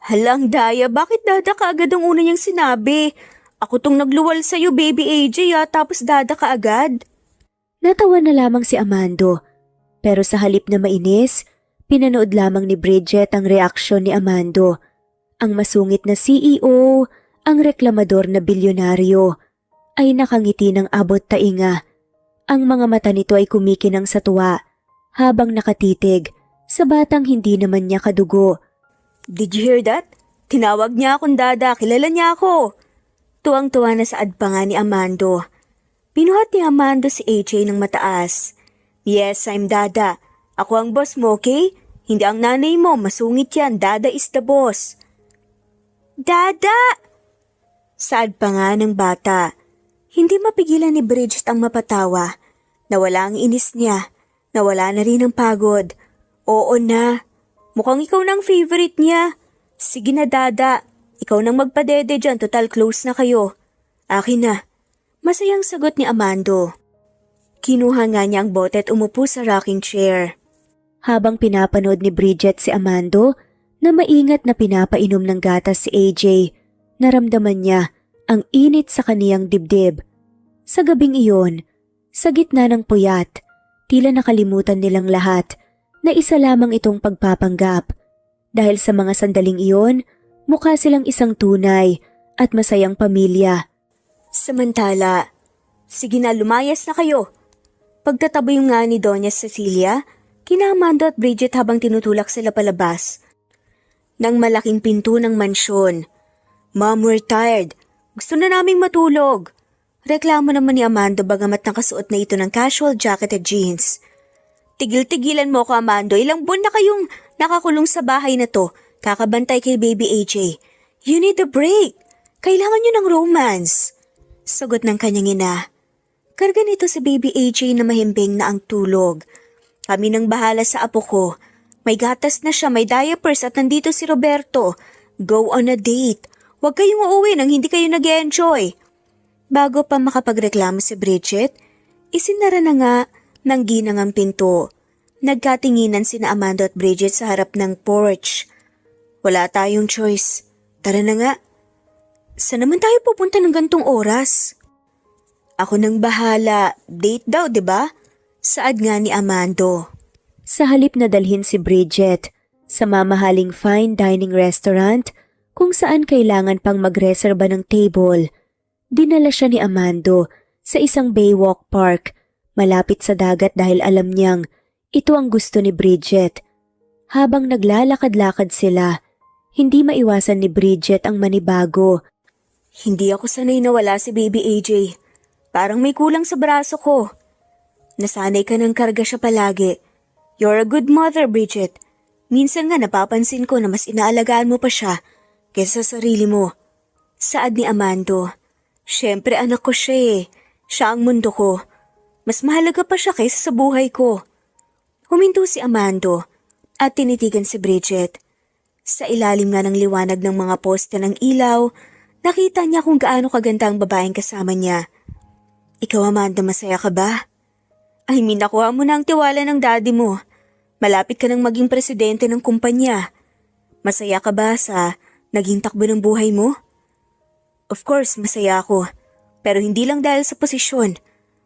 Halang daya, bakit dada ka agad ang una niyang sinabi? Ako tong nagluwal sa'yo, Baby AJ, tapos dada ka agad. Natawa na lamang si Amando. Pero sa halip na mainis, pinanood lamang ni Bridget ang reaksyon ni Amando. Ang masungit na CEO, ang reklamador na bilyonaryo, ay nakangiti ng abot tainga. Ang mga mata nito ay kumikinang sa tuwa habang nakatitig sa batang hindi naman niya kadugo. Did you hear that? Tinawag niya akong dada, kilala niya ako. Tuwang-tuwa na saad pa nga ni Amando. Pinuhat ni Amando si AJ ng mataas. Yes, I'm dada. Ako ang boss mo, okay? Hindi ang nanay mo, masungit yan. Dada is the boss. Dada! Saad pa nga ng bata. Hindi mapigilan ni Bridget ang mapatawa. Nawala ang inis niya. Nawala na rin ang pagod. Oo na. Mukhang ikaw nang favorite niya. Sige na dada. Ikaw nang magpadede dyan. Total close na kayo. Akin na. Masayang sagot ni Amando. Kinuha nga niya ang bote at umupo sa rocking chair. Habang pinapanood ni Bridget si Amando na maingat na pinapainom ng gatas si AJ, naramdaman niya ang init sa kaniyang dibdib. Sa gabing iyon, sa gitna ng puyat, tila nakalimutan nilang lahat na isa lamang itong pagpapanggap. Dahil sa mga sandaling iyon, mukha silang isang tunay at masayang pamilya. Samantala, sige na lumayas na kayo. Pagtataboy nga ni Doña Cecilia, kina Amando at Bridget habang tinutulak sila palabas ng malaking pinto ng mansyon. Mom, we're tired. Gusto na naming matulog. Reklamo naman ni Amando bagamat nakasuot na ito ng casual jacket at jeans. Tigil-tigilan mo ko, Amando. Ilang buwan na kayong nakakulong sa bahay na to. Kakabantay kay Baby AJ. You need a break. Kailangan nyo ng romance. Sagot ng kanyang ina. Karga nito si Baby AJ na mahimbing na ang tulog. Kami nang bahala sa apo ko. May gatas na siya, may diapers at nandito si Roberto. Go on a date. Huwag kayong uuwi nang hindi kayo nag-enjoy. Bago pa makapagreklamo si Bridget, isinara na nga ng ginang ang pinto. Nagkatinginan sina Amando at Bridget sa harap ng porch. Wala tayong choice. Tara na nga. Saan naman tayo pupunta ng gantong oras? Ako nang bahala. Date daw, 'di ba? Saad nga ni Amando. Sa halip na dalhin si Bridget sa mamahaling fine dining restaurant kung saan kailangan pang magreserba ng table, dinala siya ni Amando sa isang baywalk park malapit sa dagat dahil alam niyang ito ang gusto ni Bridget. Habang naglalakad-lakad sila, hindi maiwasan ni Bridget ang manibago. Hindi ako sanay na wala si Baby AJ. Parang may kulang sa braso ko. Nasanay ka ng karga siya palagi. You're a good mother, Bridget. Minsan nga napapansin ko na mas inaalagaan mo pa siya kaysa sa sarili mo. Saad ni Amando. Siyempre anak ko siya eh. Siya ang mundo ko. Mas mahalaga pa siya kaysa sa buhay ko. Huminto si Amando at tinitigan si Bridget. Sa ilalim nga ng liwanag ng mga poste ng ilaw, nakita niya kung gaano kaganda ang babaeng kasama niya. Ikaw, Amanda, masaya ka ba? I mean, nakuha mo na ang tiwala ng daddy mo. Malapit ka nang maging presidente ng kumpanya. Masaya ka ba sa naging takbo ng buhay mo? Of course, masaya ako. Pero hindi lang dahil sa posisyon.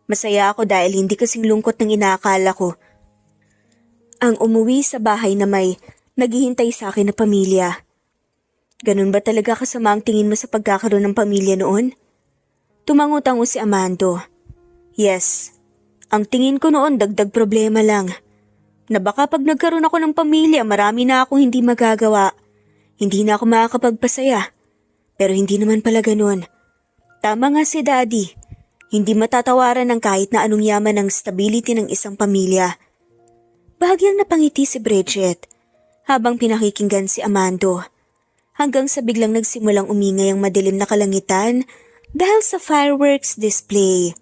Masaya ako dahil hindi kasing lungkot ng inaakala ko. Ang umuwi sa bahay na may naghihintay sa akin na pamilya. Ganun ba talaga kasama ang tingin mo sa pagkakaroon ng pamilya noon? Tumango-tango si Amando. Yes, ang tingin ko noon dagdag problema lang. Na baka pag nagkaroon ako ng pamilya, marami na akong hindi magagawa. Hindi na ako makakapagpasaya. Pero hindi naman pala ganun. Tama nga si Daddy. Hindi matatawaran ng kahit na anong yaman ng stability ng isang pamilya. Bahagyang napangiti si Bridget habang pinakikinggan si Amando. Hanggang sa biglang nagsimulang umingay ang madilim na kalangitan dahil sa fireworks display.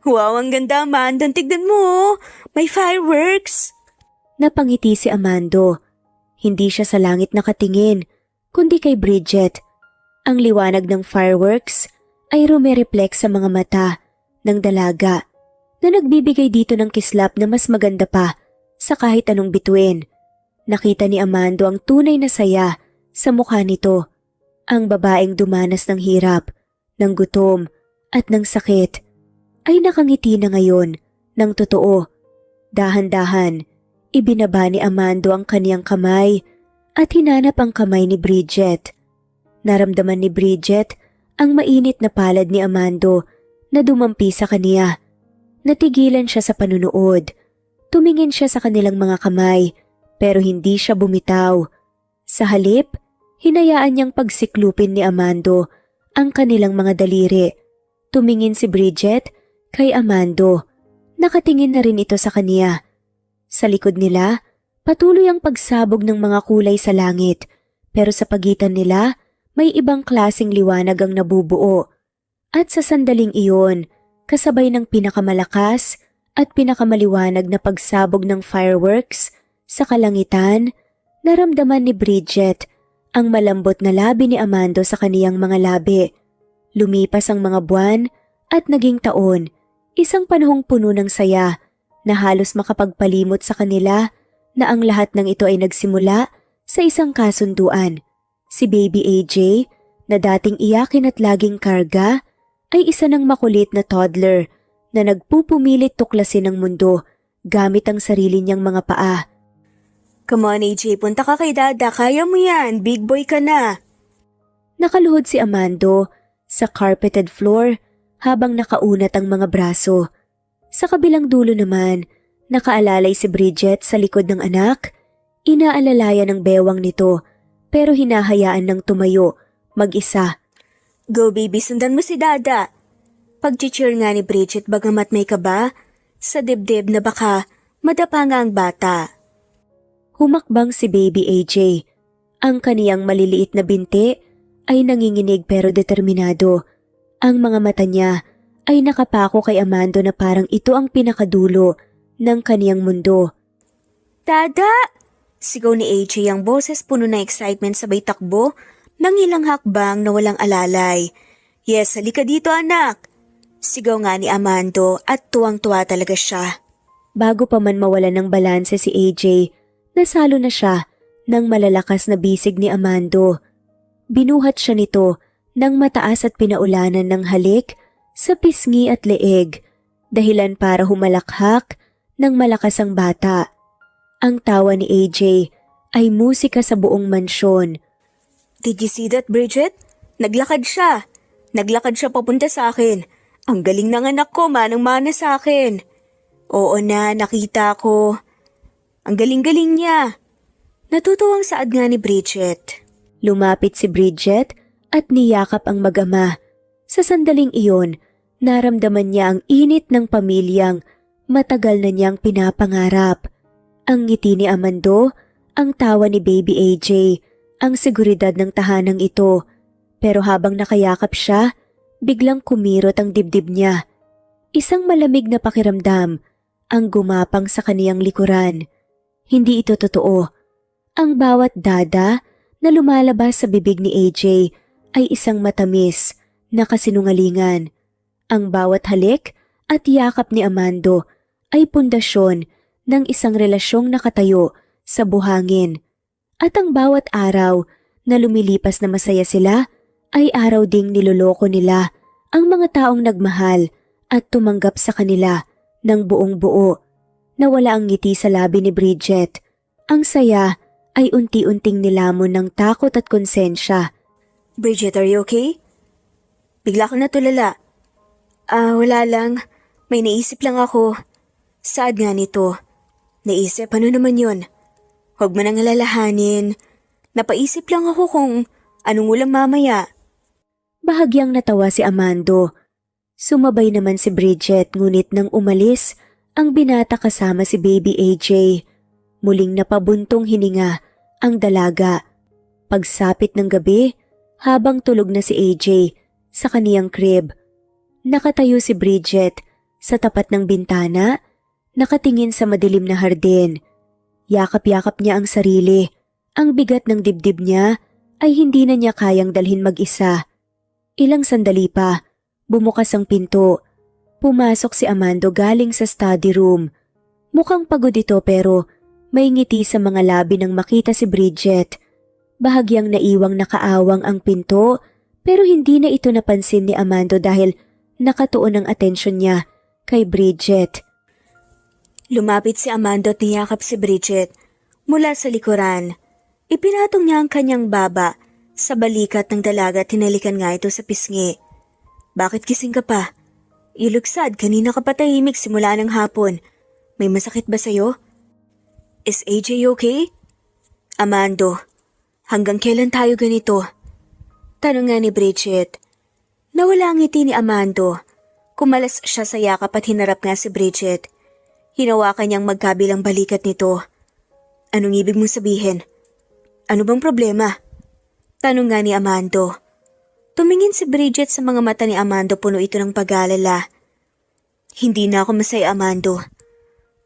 Wow, ang ganda, Amando. Tignan mo, may fireworks. Napangiti si Amando. Hindi siya sa langit nakatingin, kundi kay Bridget. Ang liwanag ng fireworks ay rumereflect sa mga mata ng dalaga na nagbibigay dito ng kislap na mas maganda pa sa kahit anong bituin. Nakita ni Amando ang tunay na saya sa mukha nito, ang babaeng dumanas ng hirap, ng gutom at ng sakit ay nakangiti na ngayon ng totoo. Dahan-dahan, ibinaba ni Amando ang kaniyang kamay at hinanap ang kamay ni Bridget. Naramdaman ni Bridget ang mainit na palad ni Amando na dumampi sa kaniya. Natigilan siya sa panunood. Tumingin siya sa kanilang mga kamay pero hindi siya bumitaw. Sa halip, hinayaan niyang pagsiklupin ni Amando ang kanilang mga daliri. Tumingin si Bridget kay Amando. Nakatingin na rin ito sa kaniya. Sa likod nila, patuloy ang pagsabog ng mga kulay sa langit pero sa pagitan nila, may ibang klaseng liwanag ang nabubuo. At sa sandaling iyon, kasabay ng pinakamalakas at pinakamaliwanag na pagsabog ng fireworks sa kalangitan, naramdaman ni Bridget ang malambot na labi ni Amando sa kaniyang mga labi. Lumipas ang mga buwan at naging taon, isang panahong puno ng saya na halos makapagpalimot sa kanila na ang lahat ng ito ay nagsimula sa isang kasunduan. Si Baby AJ, na dating iyakin at laging karga, ay isa ng makulit na toddler na nagpupumilit tuklasin ang mundo gamit ang sarili niyang mga paa. Come on AJ, punta ka kay Dada, kaya mo yan, big boy ka na. Nakaluhod si Amando sa carpeted floor habang nakaunat ang mga braso. Sa kabilang dulo naman, nakaalalay si Bridget sa likod ng anak, inaalalayan ng bewang nito pero hinahayaan ng tumayo, mag-isa. Go baby, sundan mo si Dada. Pag-cheer nga ni Bridget bagamat may kaba, sa dibdib na baka madapa nga ang bata. Humakbang si Baby AJ. Ang kaniyang maliliit na binti ay nanginginig pero determinado. Ang mga mata niya ay nakapako kay Amando na parang ito ang pinakadulo ng kaniyang mundo. Dada! Sigaw ni AJ ang boses puno ng excitement sabay takbo ng ilang hakbang na walang alalay. Yes, halika dito anak! Sigaw nga ni Amando at tuwang-tuwa talaga siya. Bago pa man mawala ng balanse si AJ, nasalo na siya ng malalakas na bisig ni Amando. Binuhat siya nito ng mataas at pinaulanan ng halik sa pisngi at leeg, dahilan para humalakhak ng malakas ang bata. Ang tawa ni AJ ay musika sa buong mansyon. Did you see that, Bridget? Naglakad siya. Naglakad siya papunta sa akin. Ang galing ng anak ko, manang-mana sa akin. Oo na, nakita ko. Ang galing-galing niya. Natutuwang saad nga ni Bridget. Lumapit si Bridget at niyakap ang mag-ama. Sa sandaling iyon, naramdaman niya ang init ng pamilyang matagal na niyang pinapangarap. Ang ngiti ni Amando, ang tawa ni Baby AJ, ang seguridad ng tahanang ito. Pero habang nakayakap siya, biglang kumirot ang dibdib niya. Isang malamig na pakiramdam ang gumapang sa kaniyang likuran. Hindi ito totoo. Ang bawat dada na lumalabas sa bibig ni AJ ay isang matamis na kasinungalingan. Ang bawat halik at yakap ni Amando ay pundasyon ng isang relasyong nakatayo sa buhangin. At ang bawat araw Na lumilipas na masaya sila, ay araw ding niloloko nila ang mga taong nagmahal at tumanggap sa kanila ng buong buo. Nawala ang ngiti sa labi ni Bridget. Ang saya ay unti-unting nilamon ng takot at konsensya. Bridget, are you okay? Bigla kang natulala. Wala lang. May naisip lang ako. Sad nga nito. Naisip, ano naman yun? Huwag mo nang alalahanin. Napaisip lang ako kung anong ulam mamaya. Bahagyang natawa si Amando. Sumabay naman si Bridget ngunit nang umalis, ang binata kasama si baby AJ. Muling napabuntong hininga ang dalaga. Pagsapit ng gabi, habang tulog na si AJ sa kaniyang crib, nakatayo si Bridget sa tapat ng bintana, nakatingin sa madilim na hardin. Yakap-yakap niya ang sarili. Ang bigat ng dibdib niya ay hindi na niya kayang dalhin mag-isa. Ilang sandali pa, bumukas ang pinto. Pumasok si Amando galing sa study room. Mukhang pagod ito pero may ngiti sa mga labi nang makita si Bridget. Bahagyang naiwang nakaawang ang pinto pero hindi na ito napansin ni Amando dahil nakatuon ang atensyon niya kay Bridget. Lumapit si Amando at niyakap si Bridget mula sa likuran. Ipinatong niya ang kanyang baba sa balikat ng dalaga at hinalikan nga ito sa pisngi. Bakit gising ka pa? You look sad, kanina ka pa tahimik simula ng hapon. May masakit ba sa'yo? Is AJ okay? Amando, hanggang kailan tayo ganito? Tanong nga ni Bridget. Nawala ang ngiti ni Amando. Kumalas siya sa yakap at hinarap nga si Bridget. Hinawakan niyang magkabilang balikat nito. Anong ibig mong sabihin? Ano bang problema? Tanong nga ni Amando. Tumingin si Bridget sa mga mata ni Amando, puno ito ng pag-aalala. Hindi na ako masaya, Amando.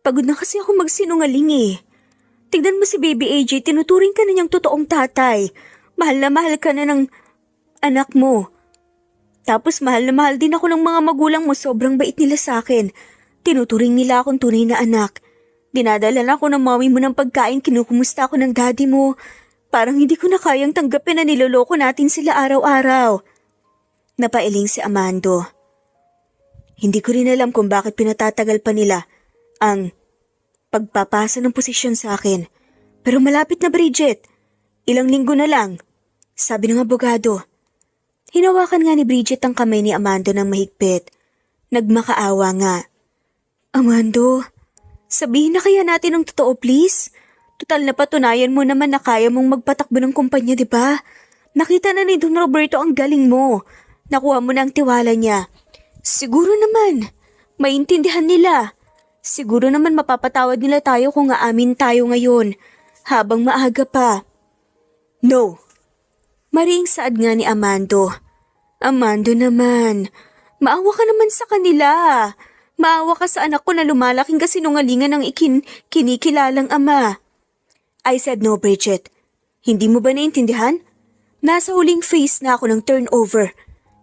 Pagod na kasi ako magsinungaling eh. Tignan mo si Baby AJ, tinuturing ka na niyang totoong tatay. Mahal na mahal ka na ng anak mo. Tapos mahal na mahal din ako ng mga magulang mo, sobrang bait nila sa akin. Tinuturing nila akong tunay na anak. Dinadala ako ng mami mo ng pagkain, kinukumusta ako ng daddy mo. Parang hindi ko na kayang tanggapin na niloloko natin sila araw-araw. Napailing si Amando. Hindi ko rin alam kung bakit pinatatagal pa nila ang pagpapasa ng posisyon sa akin. Pero malapit na, Bridget. Ilang linggo na lang, sabi ng abogado. Hinawakan nga ni Bridget ang kamay ni Amando ng mahigpit. Nagmakaawa nga. Amando, sabihin na kaya natin ang totoo, please? Total na patunayan mo naman na kaya mong magpatakbo ng kumpanya, di ba? Nakita na ni Don Roberto ang galing mo. Nakuha mo na ang tiwala niya. Siguro naman, maintindihan nila. Siguro naman mapapatawad nila tayo kung aamin tayo ngayon, habang maaga pa. No. Maring saad nga ni Amando. Amando naman, maawa ka naman sa kanila. Maawa ka sa anak ko na lumalaking kasinungalingan ng kinikilalang ama. I said no, Bridget. Hindi mo ba naintindihan? Nasa huling phase na ako ng turnover.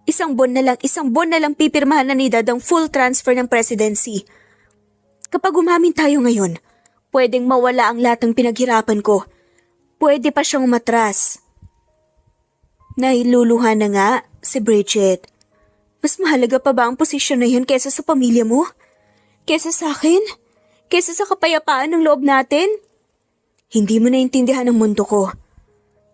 Isang buwan na lang pipirmahan na ni Dad ang full transfer ng presidency. Kapag umamin tayo ngayon, pwedeng mawala ang lahat ng pinaghirapan ko. Pwede pa siyang matras. Nahiluluha na nga si Bridget. Mas mahalaga pa ba ang posisyon na yun kesa sa pamilya mo? Kesa sa akin? Kesa sa kapayapaan ng loob natin? Hindi mo naintindihan ang mundo ko.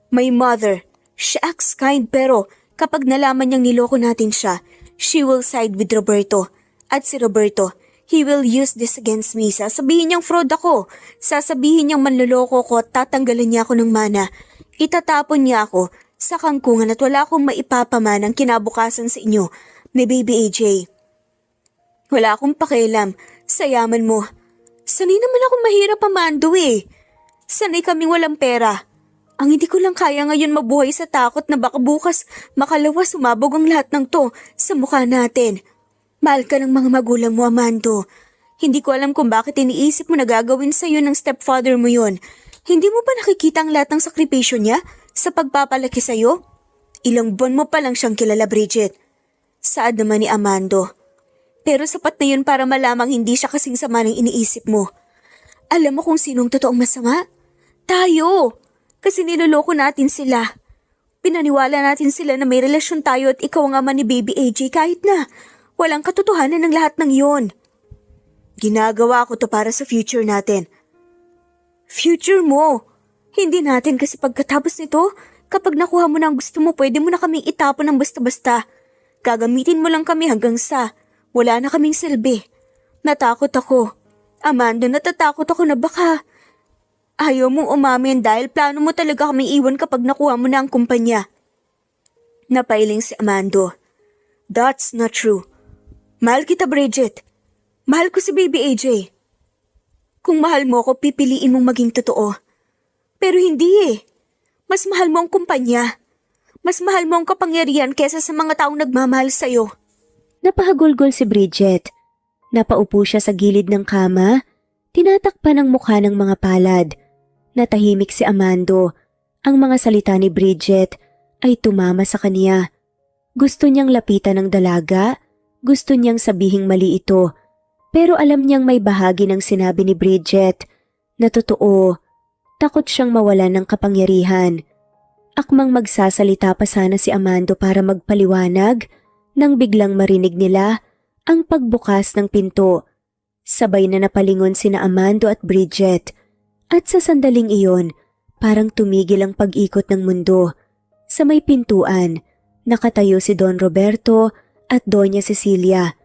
My mother, she acts kind pero kapag nalaman niyang niloko natin siya, she will side with Roberto. At si Roberto, he will use this against me. Sasabihin niyang fraud ako. Sasabihin niyang manloloko ko at tatanggalan niya ako ng mana. Itatapon niya ako sa kangkungan at wala akong maipapaman ang kinabukasan sa inyo ni Baby AJ. Wala akong pakialam sa yaman mo. Sanay naman ako mahirap, Amando eh. Sanay kaming walang pera. Ang hindi ko lang kaya ngayon mabuhay sa takot na baka bukas makalawa sumabog ang lahat ng to sa mukha natin. Mahal ka ng mga magulang mo, Amando. Hindi ko alam kung bakit iniisip mo na gagawin sa'yo ng stepfather mo yon. Hindi mo ba nakikita ang lahat ng sakripisyo niya sa pagpapalaki sa'yo? Ilang buwan mo pa lang siyang kilala, Bridget. Saad naman ni Amando. Pero sapat na yun para malamang hindi siya kasing sama ng iniisip mo. Alam mo kung sinong totoong masama? Tayo! Kasi niloloko natin sila. Pinaniwala natin sila na may relasyon tayo at ikaw ang ama ni Baby AJ kahit na walang katotohanan ng lahat ng yon. Ginagawa ko to para sa future natin. Future mo? Hindi natin kasi pagkatapos nito, kapag nakuha mo na ang gusto mo, pwede mo na kaming itapon ng basta-basta. Gagamitin mo lang kami hanggang sa wala na kaming silbi. Natakot ako. Amanda, natatakot ako na baka ayaw mong umamin dahil plano mo talaga kaming iwan kapag nakuha mo na ang kumpanya. Napailing si Amando. That's not true. Mahal kita, Bridget. Mahal ko si Baby AJ. Kung mahal mo ako, pipiliin mong maging totoo. Pero hindi eh. Mas mahal mo ang kumpanya. Mas mahal mo ang kapangyarihan kesa sa mga taong nagmamahal sa'yo. Napahagulgol si Bridget. Napaupo siya sa gilid ng kama, tinatakpan ang mukha ng mga palad. Natahimik si Amando. Ang mga salita ni Bridget ay tumama sa kanya. Gusto niyang lapitan ng dalaga, gusto niyang sabihing mali ito. Pero alam niyang may bahagi ng sinabi ni Bridget na totoo. Takot siyang mawalan ng kapangyarihan. Akmang magsasalita pa sana si Amando para magpaliwanag nang biglang marinig nila ang pagbukas ng pinto. Sabay na napalingon sina Amando at Bridget. At sa sandaling iyon, parang tumigil ang pag-ikot ng mundo. Sa may pintuan, nakatayo si Don Roberto at Doña Cecilia.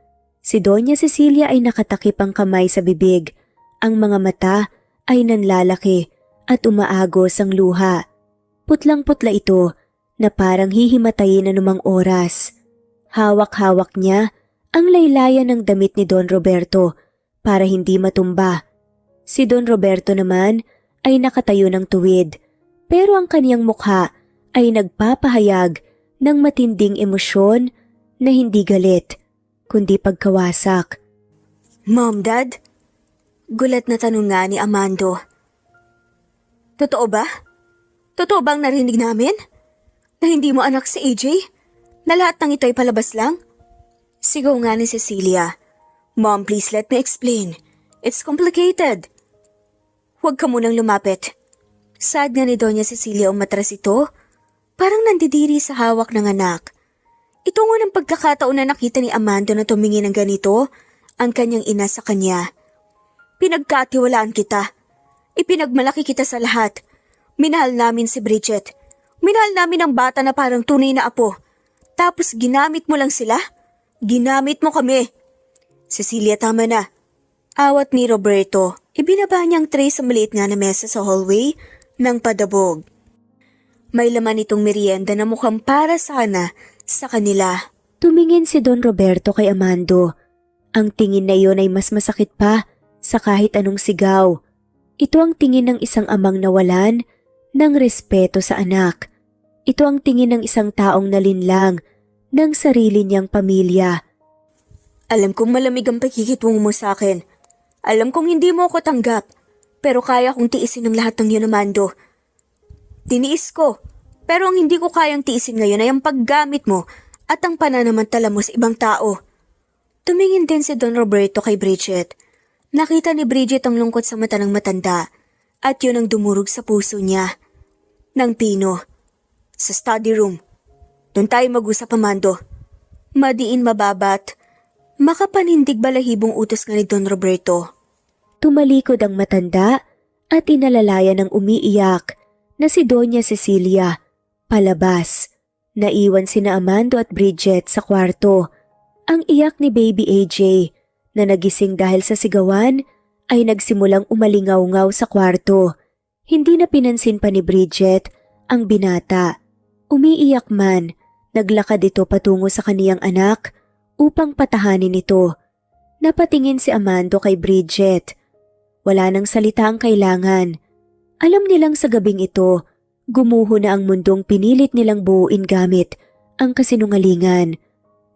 Si Doña Cecilia ay nakatakip ang kamay sa bibig. Ang mga mata ay nanlalaki at umaagos ang luha. Putlang-putla ito na parang hihimatayin anumang oras. Hawak-hawak niya ang laylayan ng damit ni Don Roberto para hindi matumba. Si Don Roberto naman ay nakatayo ng tuwid, pero ang kaniyang mukha ay nagpapahayag ng matinding emosyon na hindi galit, kundi pagkawasak. Mom, Dad? Gulat na tanong nga ni Amando. Totoo ba? Totoo bang narinig namin? Na hindi mo anak si AJ? Na lahat ng ito ay palabas lang? Sigaw nga ni Cecilia. Mom, please let me explain. It's complicated. Huwag ka munang lumapit. Sad nga ni Doña Cecilia umatras ito. Parang nandidiri sa hawak ng anak. Ito nga ng pagkakataon na nakita ni Amando na tumingin ng ganito ang kanyang ina sa kanya. Pinagkatiwalaan kita. Ipinagmalaki kita sa lahat. Minahal namin si Bridget. Minahal namin ang bata na parang tunay na apo. Tapos ginamit mo lang sila? Ginamit mo kami. Cecilia, tama na. Awat ni Roberto, ibinaba niyang tray sa maliit nga na mesa sa hallway ng padabog. May laman itong merienda na mukhang para sana sa kanila. Tumingin si Don Roberto kay Amando. Ang tingin na iyon ay mas masakit pa sa kahit anong sigaw. Ito ang tingin ng isang amang nawalan ng respeto sa anak. Ito ang tingin ng isang taong nalinlang ng sarili niyang pamilya. Alam kong malamig ang pagkikitwang mo sa akin. Alam kong hindi mo ako tanggap, pero kaya kong tiisin ang lahat ng yun, Amando. Tiniis ko, pero ang hindi ko kayang tiisin ngayon ay ang paggamit mo at ang pananamantala mo sa ibang tao. Tumingin din si Don Roberto kay Bridget. Nakita ni Bridget ang lungkot sa mata ng matanda at yun ang dumurog sa puso niya. Nang Pino, sa study room. Doon tayo mag-usap, Amando. Madiin mababat. Makapanindig balahibong utos nga ni Don Roberto. Tumalikod ang matanda at inalalayan ng umiiyak na si Doña Cecilia. Palabas. Naiwan sina Amando at Bridget sa kwarto. Ang iyak ni Baby AJ na nagising dahil sa sigawan ay nagsimulang umalingaw-ngaw sa kwarto. Hindi na pinansin pa ni Bridget ang binata. Umiiyak man, naglakad ito patungo sa kaniyang anak upang patahanin ito. Napatingin si Amando kay Bridget. Wala nang salita ang kailangan. Alam nilang sa gabing ito, gumuho na ang mundong pinilit nilang buuin gamit ang kasinungalingan.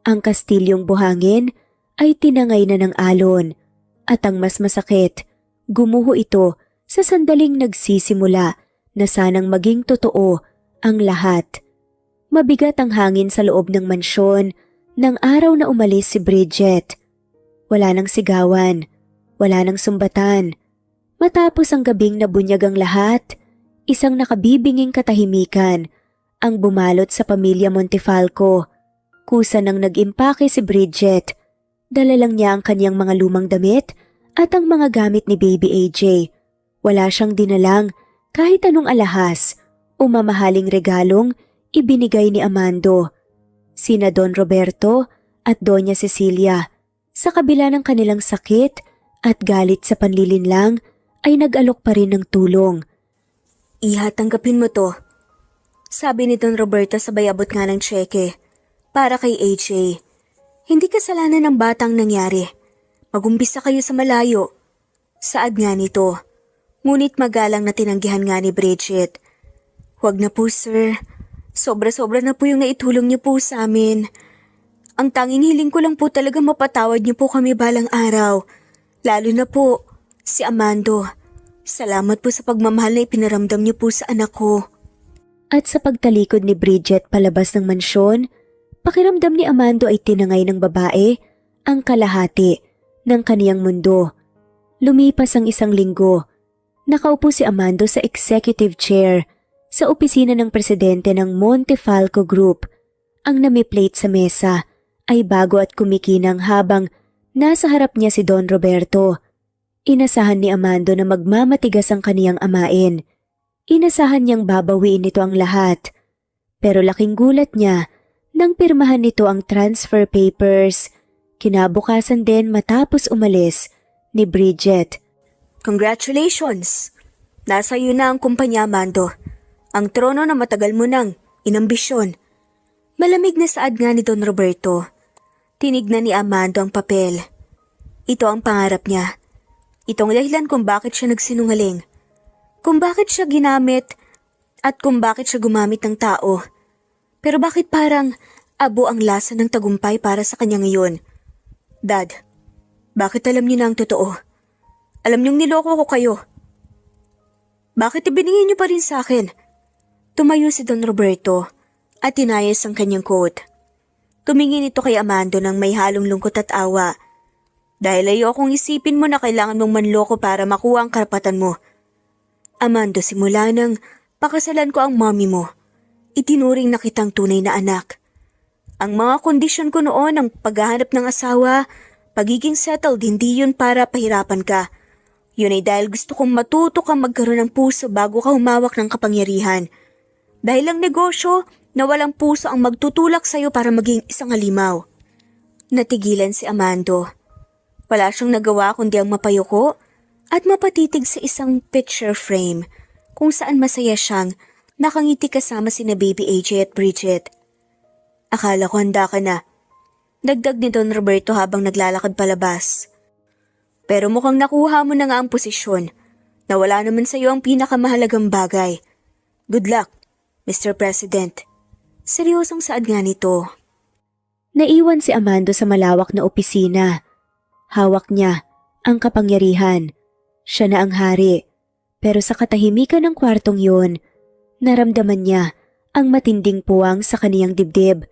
Ang kastilyong buhangin ay tinangay na ng alon. At ang mas masakit, gumuho ito sa sandaling nagsisimula na sanang maging totoo ang lahat. Mabigat ang hangin sa loob ng mansyon nang araw na umalis si Bridget. Wala nang sigawan, wala nang sumbatan. Matapos ang gabing nabunyag ang lahat, isang nakabibinging katahimikan ang bumalot sa pamilya Montefalco. Kusa nang nag-impake si Bridget. Dala lang niya ang kanyang mga lumang damit at ang mga gamit ni Baby AJ. Wala siyang dinalang kahit anong alahas o mamahaling regalong ibinigay ni Amando. Sina Don Roberto at Doña Cecilia, sa kabila ng kanilang sakit at galit sa panlilinlang, ay nag-alok pa rin ng tulong. Iha, tanggapin mo to. Sabi ni Don Roberto sabay abot nga ng tseke. Para kay AJ. Hindi kasalanan ng batang nangyari. Magumpisa kayo sa malayo. Saad nga nito. Ngunit magalang na tinanggihan nga ni Bridget. Huwag na po, sir. Sobra-sobra na po yung naitulong niyo po sa amin. Ang tanging hiling ko lang po talaga mapatawad niyo po kami balang araw. Lalo na po, si Amando. Salamat po sa pagmamahal na ipinaramdam niyo po sa anak ko. At sa pagtalikod ni Bridget palabas ng mansyon, pakiramdam ni Amando ay tinangay ng babae ang kalahati ng kaniyang mundo. Lumipas ang 1 linggo. Nakaupo si Amando sa executive chair sa opisina ng presidente ng Montefalco Group. Ang nami-plate sa mesa ay bago at kumikinang habang nasa harap niya si Don Roberto. Inasahan ni Amando na magmamatigas ang kaniyang amain. Inasahan niyang babawiin nito ang lahat. Pero laking gulat niya nang pirmahan nito ang transfer papers. Kinabukasan din matapos umalis ni Bridget. Congratulations! Nasa iyo na ang kumpanya, Amando. Ang trono na matagal mo nang inambisyon. Malamig na saad nga ni Don Roberto. Tinignan ni Amando ang papel. Ito ang pangarap niya. Itong dahilan kung bakit siya nagsinungaling. Kung bakit siya ginamit at kung bakit siya gumamit ng tao. Pero bakit parang abo ang lasa ng tagumpay para sa kanya ngayon? Dad, bakit alam niyo na ang totoo? Alam niyong niloko ko kayo. Bakit ibinigay niyo pa rin sa akin? Tumayo si Don Roberto at inayos ang kanyang coat. Tumingin ito kay Amando ng may halong lungkot at awa. Dahil ayokong isipin mo na kailangan mong manloko para makuha ang karapatan mo. Amando, simula nang pakasalan ko ang mommy mo, itinuring na kitang tunay na anak. Ang mga kondisyon ko noon, ang paghahanap ng asawa, pagiging settled, hindi yun para pahirapan ka. Yun ay dahil gusto kong matuto kang magkaroon ng puso bago ka humawak ng kapangyarihan. Dahil ang negosyo na walang puso ang magtutulak sa'yo para maging isang halimaw. Natigilan si Amando. Wala siyang nagawa kundi ang mapayuko at mapatitig sa isang picture frame kung saan masaya siyang nakangiti kasama sina Baby AJ at Bridget. Akala ko handa ka na. Dagdag ni Don Roberto habang naglalakad palabas. Pero mukhang nakuha mo na nga ang posisyon na wala naman sa iyo ang pinakamahalagang bagay. Good luck, Mr. President. Seryosong saad nga nito. Naiwan si Amando sa malawak na opisina. Hawak niya ang kapangyarihan. Siya na ang hari. Pero sa katahimikan ng kwartong yun, naramdaman niya ang matinding puwang sa kaniyang dibdib.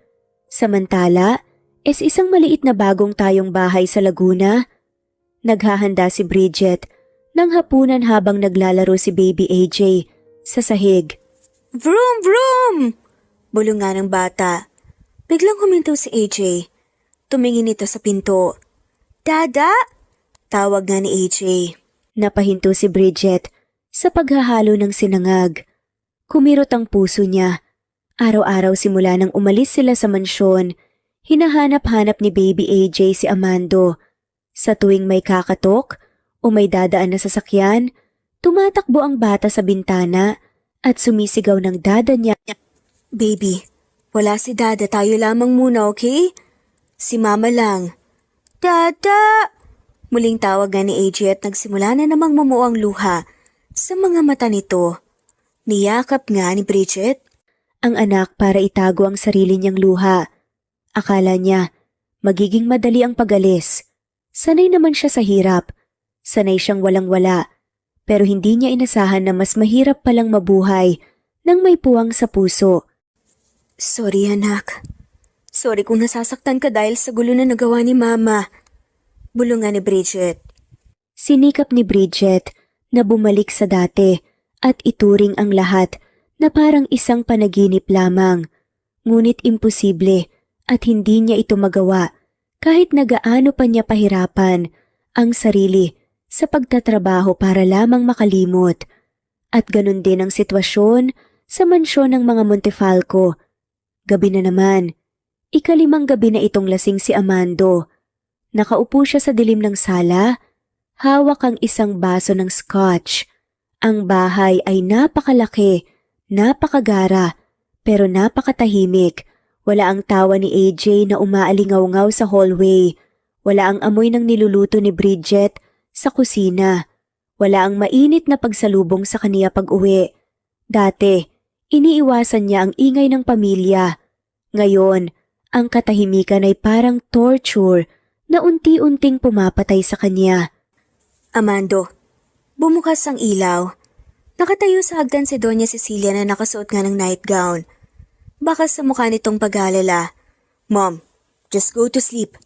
Samantala, isang maliit na bagong tayong bahay sa Laguna. Naghahanda si Bridget ng hapunan habang naglalaro si Baby AJ sa sahig. Vroom, vroom! Bulungan ng bata. Biglang huminto si AJ. Tumingin ito sa pinto. Dada! Tawag nga ni AJ. Napahinto si Bridget sa paghahalo ng sinangag. Kumirot ang puso niya. Araw-araw simula nang umalis sila sa mansyon, hinahanap-hanap ni Baby AJ si Amando. Sa tuwing may kakatok o may dadaan na sasakyan, tumatakbo ang bata sa bintana at sumisigaw ng dada niya. Baby, wala si Dada, tayo lamang muna, okay? Si Mama lang. Dada! Muling tawag nga ni AJ at nagsimula na namang mumuo ang luha sa mga mata nito. Niyakap nga ni Bridget ang anak para itago ang sarili niyang luha. Akala niya magiging madali ang pag-alis. Sanay naman siya sa hirap. Sanay siyang walang-wala. Pero hindi niya inasahan na mas mahirap palang mabuhay nang may puwang sa puso. Sorry anak. Sorry kung nasasaktan ka dahil sa gulo na nagawa ni Mama. Bulungan ni Bridget. Sinikap ni Bridget na bumalik sa dati at ituring ang lahat na parang isang panaginip lamang. Ngunit imposible at hindi niya ito magawa kahit na gaano pa niya pahirapan ang sarili sa pagtatrabaho para lamang makalimot. At ganun din ang sitwasyon sa mansyon ng mga Montefalco. Gabi na naman. Ikalimang gabi na itong lasing si Amando. Nakaupo siya sa dilim ng sala, hawak ang isang baso ng scotch. Ang bahay ay napakalaki, napakagara, pero napakatahimik. Wala ang tawa ni AJ na umaalingaw-ngaw sa hallway. Wala ang amoy ng niluluto ni Bridget sa kusina. Wala ang mainit na pagsalubong sa kaniya pag-uwi. Dati, iniiwasan niya ang ingay ng pamilya. Ngayon, ang katahimikan ay parang torture na unti-unting pumapatay sa kanya. Amando, bumukas ang ilaw. Nakatayo sa hagdan si Doña Cecilia na nakasuot nga ng nightgown. Baka sa mukha nitong pag-alala. Mom, just go to sleep.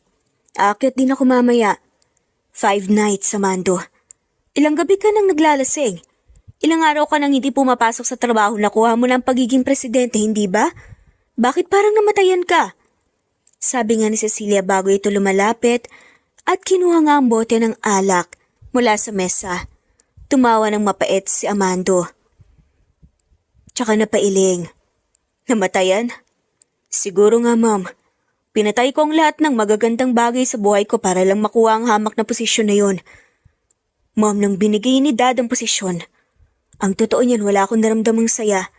Aakyat din ako mamaya. 5 nights, Amando. Ilang gabi ka nang naglalasing. Ilang araw ka nang hindi pumapasok sa trabaho na kuha mo ng pagiging presidente, hindi ba? Bakit parang namatayan ka? Sabi nga ni Cecilia bago ito lumalapit at kinuha nga ang bote ng alak mula sa mesa. Tumawa ng mapait si Amando. Tsaka napailing. Namatayan? Siguro nga, Mom. Pinatay ko ang lahat ng magagandang bagay sa buhay ko para lang makuha ang hamak na posisyon na yun. Mom, nang binigay ni Dad ang posisyon, ang totoo niyan wala akong naramdamang saya.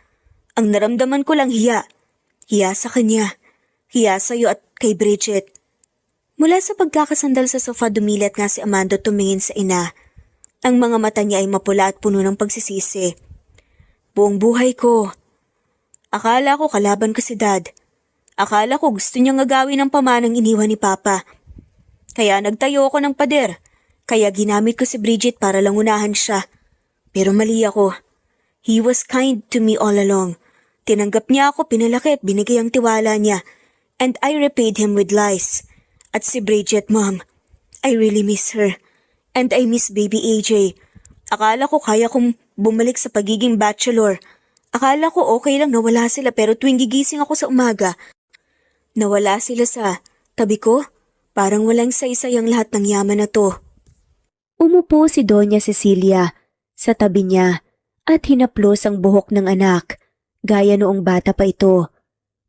Ang naramdaman ko lang hiya. Hiya sa kanya. Hiya sa'yo at kay Bridget. Mula sa pagkakasandal sa sofa dumilat nga si Amando tumingin sa ina. Ang mga mata niya ay mapula at puno ng pagsisisi. Buong buhay ko. Akala ko kalaban ko si Dad. Akala ko gusto niyang agawin ang pamanang iniwan ni Papa. Kaya nagtayo ako ng pader. Kaya ginamit ko si Bridget para lang unahan siya. Pero mali ako. He was kind to me all along. Tinanggap niya ako, pinalaki at binigay ang tiwala niya. And I repaid him with lies. At si Bridget, Mom, I really miss her. And I miss baby AJ. Akala ko kaya kong bumalik sa pagiging bachelor. Akala ko okay lang nawala sila pero tuwing gigising ako sa umaga, nawala sila sa tabi ko. Parang walang saysay ang lahat ng yaman na to. Umupo si Doña Cecilia sa tabi niya at hinaplos ang buhok ng anak, gaya noong bata pa ito.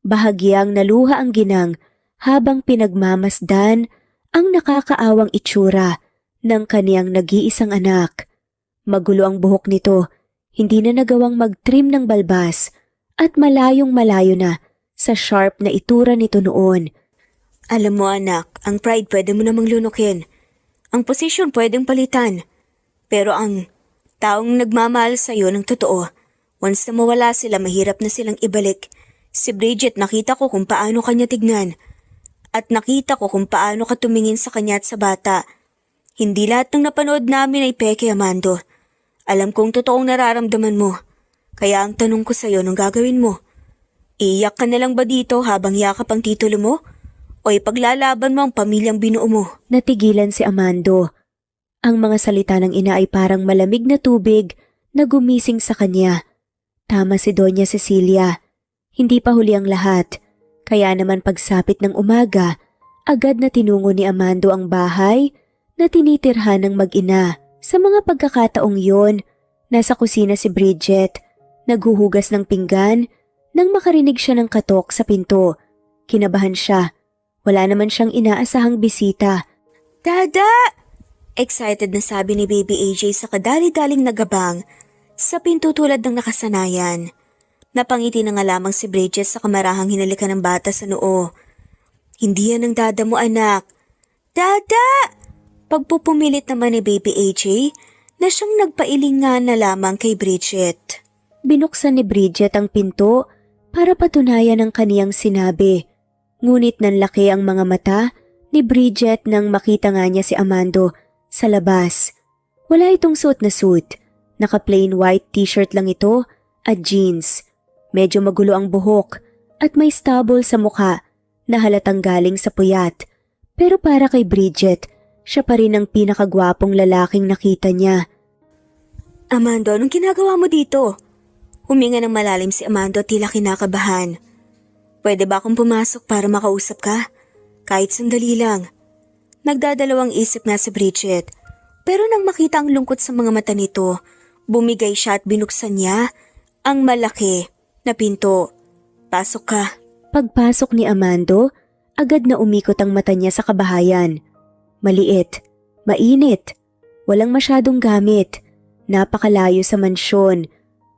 Bahagyang naluha ang ginang habang pinagmamasdan ang nakakaawang itsura ng kaniyang nag-iisang anak. Magulo ang buhok nito, hindi na nagawang mag-trim ng balbas at malayong malayo na sa sharp na itura nito noon. Alam mo anak, ang pride pwede mo namang lunukin. Ang posisyon pwedeng palitan. Pero ang taong nagmamahal sa'yo ng totoo, once na mawala sila mahirap na silang ibalik. Si Bridget nakita ko kung paano kanya tignan. At nakita ko kung paano ka tumingin sa kanya at sa bata. Hindi lahat ng napanood namin ay peke, Amando. Alam kong totoong nararamdaman mo. Kaya ang tanong ko sa'yo, nung gagawin mo? Iiyak ka na lang ba dito habang yakap ang titulo mo? O ipaglalaban mo ang pamilyang binuo mo? Natigilan si Amando. Ang mga salita ng ina ay parang malamig na tubig na gumising sa kanya. Tama si Doña Cecilia. Hindi pa huli ang lahat. Kaya naman pagsapit ng umaga, agad na tinungo ni Amando ang bahay na tinitirhan ng mag-ina. Sa mga pagkakataong yon, nasa kusina si Bridget, naghuhugas ng pinggan nang makarinig siya ng katok sa pinto. Kinabahan siya. Wala naman siyang inaasahang bisita. Dada! Excited na sabi ni Baby AJ sa kadali-daling nagabang sa pinto tulad ng nakasanayan. Napangiti na nga lamang si Bridget sa kamarahang hinalikan ng bata sa noo. Hindi yan ang dada mo, anak. Dada! Pagpupumilit naman ni Baby AJ na siyang nagpailing nga na lamang kay Bridget. Binuksan ni Bridget ang pinto para patunayan ang kaniyang sinabi. Ngunit nanlaki ang mga mata ni Bridget nang makita nga niya si Amando sa labas. Wala itong suot na suit. Naka-plain white t-shirt lang ito at jeans. Medyo magulo ang buhok at may stubble sa mukha na halatang galing sa puyat. Pero para kay Bridget, siya pa rin ang pinakagwapong lalaking nakita niya. Amando, anong ginagawa mo dito? Huminga ng malalim si Amando at tila kinakabahan. Pwede ba akong pumasok para makausap ka? Kahit sandali lang. Nagdadalawang isip na si Bridget. Pero nang makita ang lungkot sa mga mata nito, bumigay siya at binuksan niya ang malaki na pinto. Pasok ka. Pagpasok ni Amando, agad na umikot ang mata niya sa kabahayan. Maliit, mainit, walang masyadong gamit, napakalayo sa mansyon.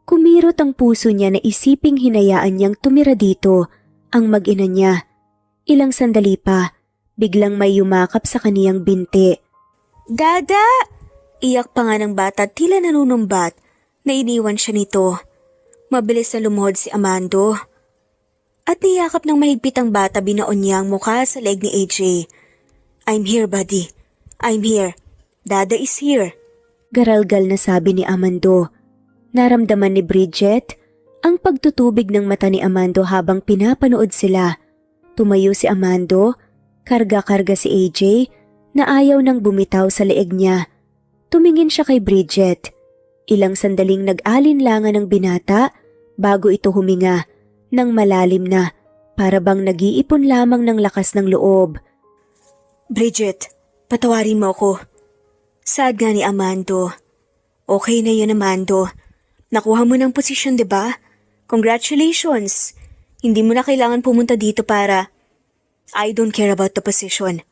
Kumirot ang puso niya na isiping hinayaan niyang tumira dito ang mag-ina niya. Ilang sandali pa, biglang may yumakap sa kaniyang binti. Dada! Iyak pa nga ng bata at tila nanunumbat na iniwan siya nito. Mabilis na lumuhod si Amando. At niyakap ng mahigpit ang bata, binaon niya ang mukha sa leg ni AJ. I'm here, buddy. I'm here. Dada is here. Garalgal na sabi ni Amando. Naramdaman ni Bridget ang pagtutubig ng mata ni Amando habang pinapanood sila. Tumayo si Amando, karga-karga si AJ na ayaw nang bumitaw sa leeg niya. Tumingin siya kay Bridget. Ilang sandaling nag-alinlangan ng binata bago ito huminga ng malalim na para bang nag-iipon lamang ng lakas ng loob. Bridget, patawarin mo ako. Sad nga ni Amando. Okay na yun, Amando. Nakuha mo ng posisyon, diba? Congratulations! Hindi mo na kailangan pumunta dito para... I don't care about the position.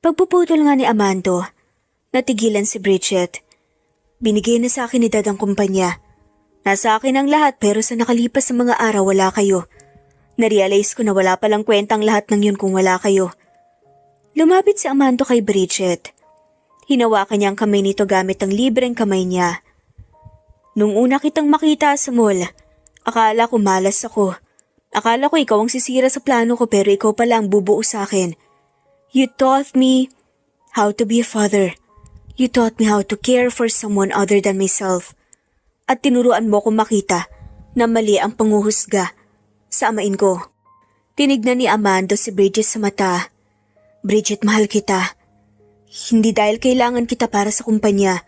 Pagpuputol nga ni Amando, natigilan si Bridget. Binigay na sa akin ni Dad ang kumpanya. Nasa akin ang lahat pero sa nakalipas na mga araw wala kayo. Narealize ko na wala palang kwentang lahat ng yun kung wala kayo. Lumapit si Amando kay Bridget. Hinawakan niya ang kamay nito gamit ang libreng kamay niya. Nung una kitang makita sa mall, akala ko malas ako. Akala ko ikaw ang sisira sa plano ko pero ikaw pala ang bubuo sa akin. You taught me how to be a father. You taught me how to care for someone other than myself. At tinuruan mo kong makita na mali ang panguhusga sa amain ko. Tinignan ni Amando si Bridget sa mata. Bridget, mahal kita. Hindi dahil kailangan kita para sa kumpanya.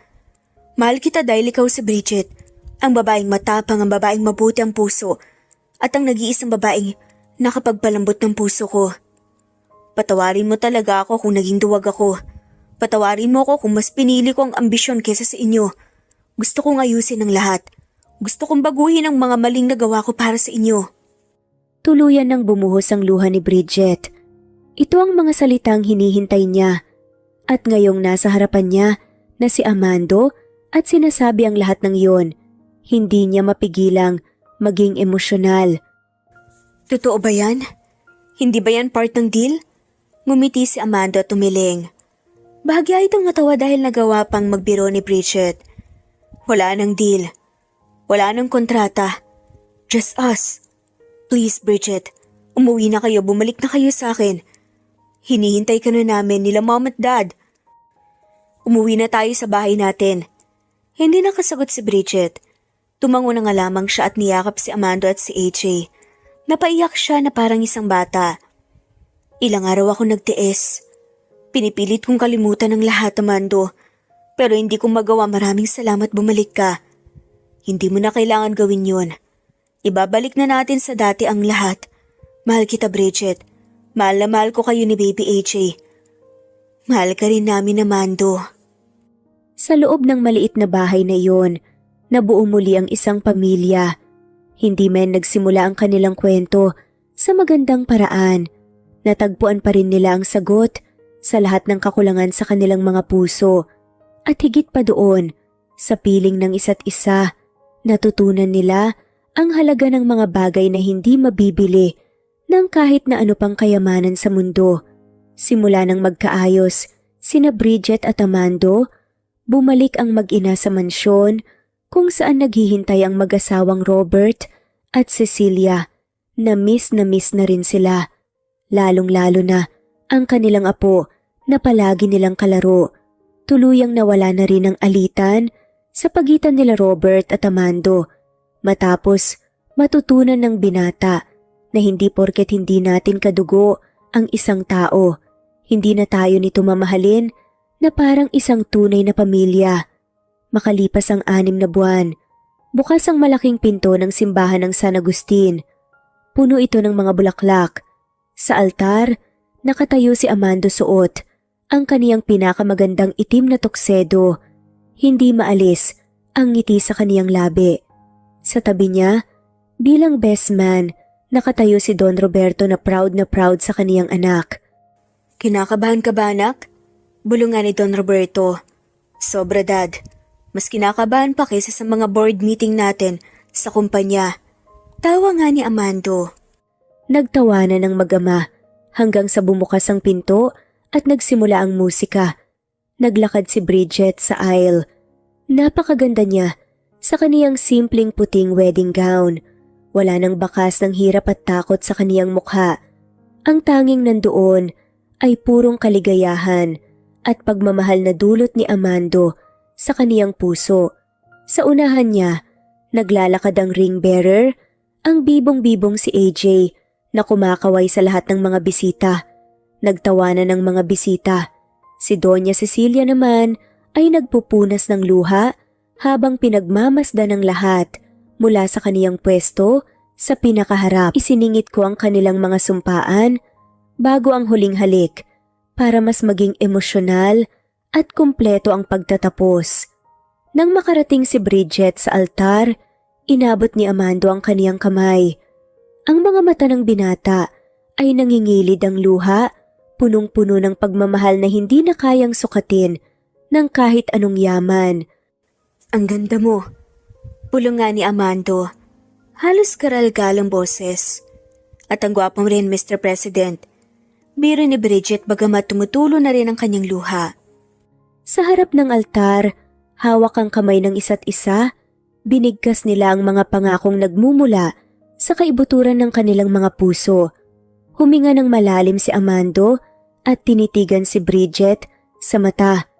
Mahal kita dahil ikaw si Bridget. Ang babaeng matapang, ang babaeng mabuti ang puso. At ang nag-iisang babaeng nakapagpalambot ng puso ko. Patawarin mo talaga ako kung naging duwag ako. Patawarin mo ako kung mas pinili ko ang ambisyon kesa sa inyo. Gusto kong ayusin ang lahat. Gusto kong baguhin ang mga maling nagawa ko para sa inyo. Tuluyan nang bumuhos ang luha ni Bridget. Ito ang mga salitang hinihintay niya. At ngayong nasa harapan niya na si Amando at sinasabi ang lahat ng iyon, hindi niya mapigilang maging emosyonal. Totoo ba yan? Hindi ba yan part ng deal? Ngumiti si Amando at tumiling. Bahagya itong natawa dahil nagawa pang magbiro ni Bridget. Wala nang deal. Wala nang kontrata. Just us. Please, Bridget. Umuwi na kayo, bumalik na kayo sa akin. Hinihintay ka na namin nila Mom at Dad. Umuwi na tayo sa bahay natin. Hindi nakasagot si Bridget. Tumango na nga lamang siya at niyakap si Amando at si AJ. Napaiyak siya na parang isang bata. Ilang araw ako nagtiis. Pinipilit kong kalimutan ang lahat, Amando. Pero hindi ko magawa. Maraming salamat bumalik ka. Hindi mo na kailangan gawin yun. Ibabalik na natin sa dati ang lahat. Mahal kita, Bridget. Mahal na mahal ko kayo ni Baby AJ. Mahal ka rin namin, Amando. Sa loob ng maliit na bahay na iyon, nabuo muli ang isang pamilya. Hindi man nagsimula ang kanilang kwento sa magandang paraan. Natagpuan pa rin nila ang sagot sa lahat ng kakulangan sa kanilang mga puso. At higit pa doon, sa piling ng isa't isa, natutunan nila ang halaga ng mga bagay na hindi mabibili ng kahit na ano pang kayamanan sa mundo. Simula nang magkaayos, sina Bridget at Amando, bumalik ang mag-ina sa mansyon kung saan naghihintay ang mag-asawang Robert at Cecilia. Na miss na rin sila, lalong-lalo na ang kanilang apo na palagi nilang kalaro. Tuluyang nawala na rin ang alitan sa pagitan nila Robert at Amando matapos matutunan ng binata na hindi porket hindi natin kadugo ang isang tao, hindi na tayo nito mamahalin na parang isang tunay na pamilya. Makalipas ang 6 na buwan, Bukas ang malaking pinto ng simbahan ng San Agustin. Puno ito ng mga bulaklak. Sa altar, nakatayo si Amando suot ang kaniyang pinakamagandang itim na tuksedo. Hindi maalis ang ngiti sa kaniyang labi. Sa tabi niya, bilang best man, nakatayo si Don Roberto na proud sa kaniyang anak. Kinakabahan ka ba, anak? Bulungan ni Don Roberto. Sobra, Dad. Mas kinakabahan pa kaysa sa mga board meeting natin sa kumpanya. Tawa nga ni Amando. Nagtawanan ng mag-ama hanggang sa bumukas ang pinto at nagsimula ang musika. Naglakad si Bridget sa aisle. Napakaganda niya sa kaniyang simpleng puting wedding gown. Wala nang bakas ng hirap at takot sa kaniyang mukha. Ang tanging nandoon ay purong kaligayahan at pagmamahal na dulot ni Amando sa kaniyang puso. Sa unahan niya, naglalakad ang ring bearer, ang bibong-bibong si AJ na kumakaway sa lahat ng mga bisita. Nagtawanan ng mga bisita. Si Doña Cecilia naman ay nagpupunas ng luha habang pinagmamasdan ng lahat mula sa kaniyang pwesto sa pinakaharap. Isiningit ko ang kanilang mga sumpaan bago ang huling halik para mas maging emosyonal at kumpleto ang pagtatapos. Nang makarating si Bridget sa altar, inabot ni Amando ang kaniyang kamay. Ang mga mata ng binata ay nangingilid ang luha, punong-puno ng pagmamahal na hindi na kayang sukatin ng kahit anong yaman. Ang ganda mo. Bulungan ni Amando. Halos karal-gal ang boses. At ang gwapo mo rin, Mr. President. Biro ni Bridget bagamat tumutulo na rin ang kanyang luha. Sa harap ng altar, hawak ang kamay ng isa't isa, binigkas nila ang mga pangakong nagmumula sa kaibuturan ng kanilang mga puso. Huminga ng malalim si Amando at tinitigan si Bridget sa mata.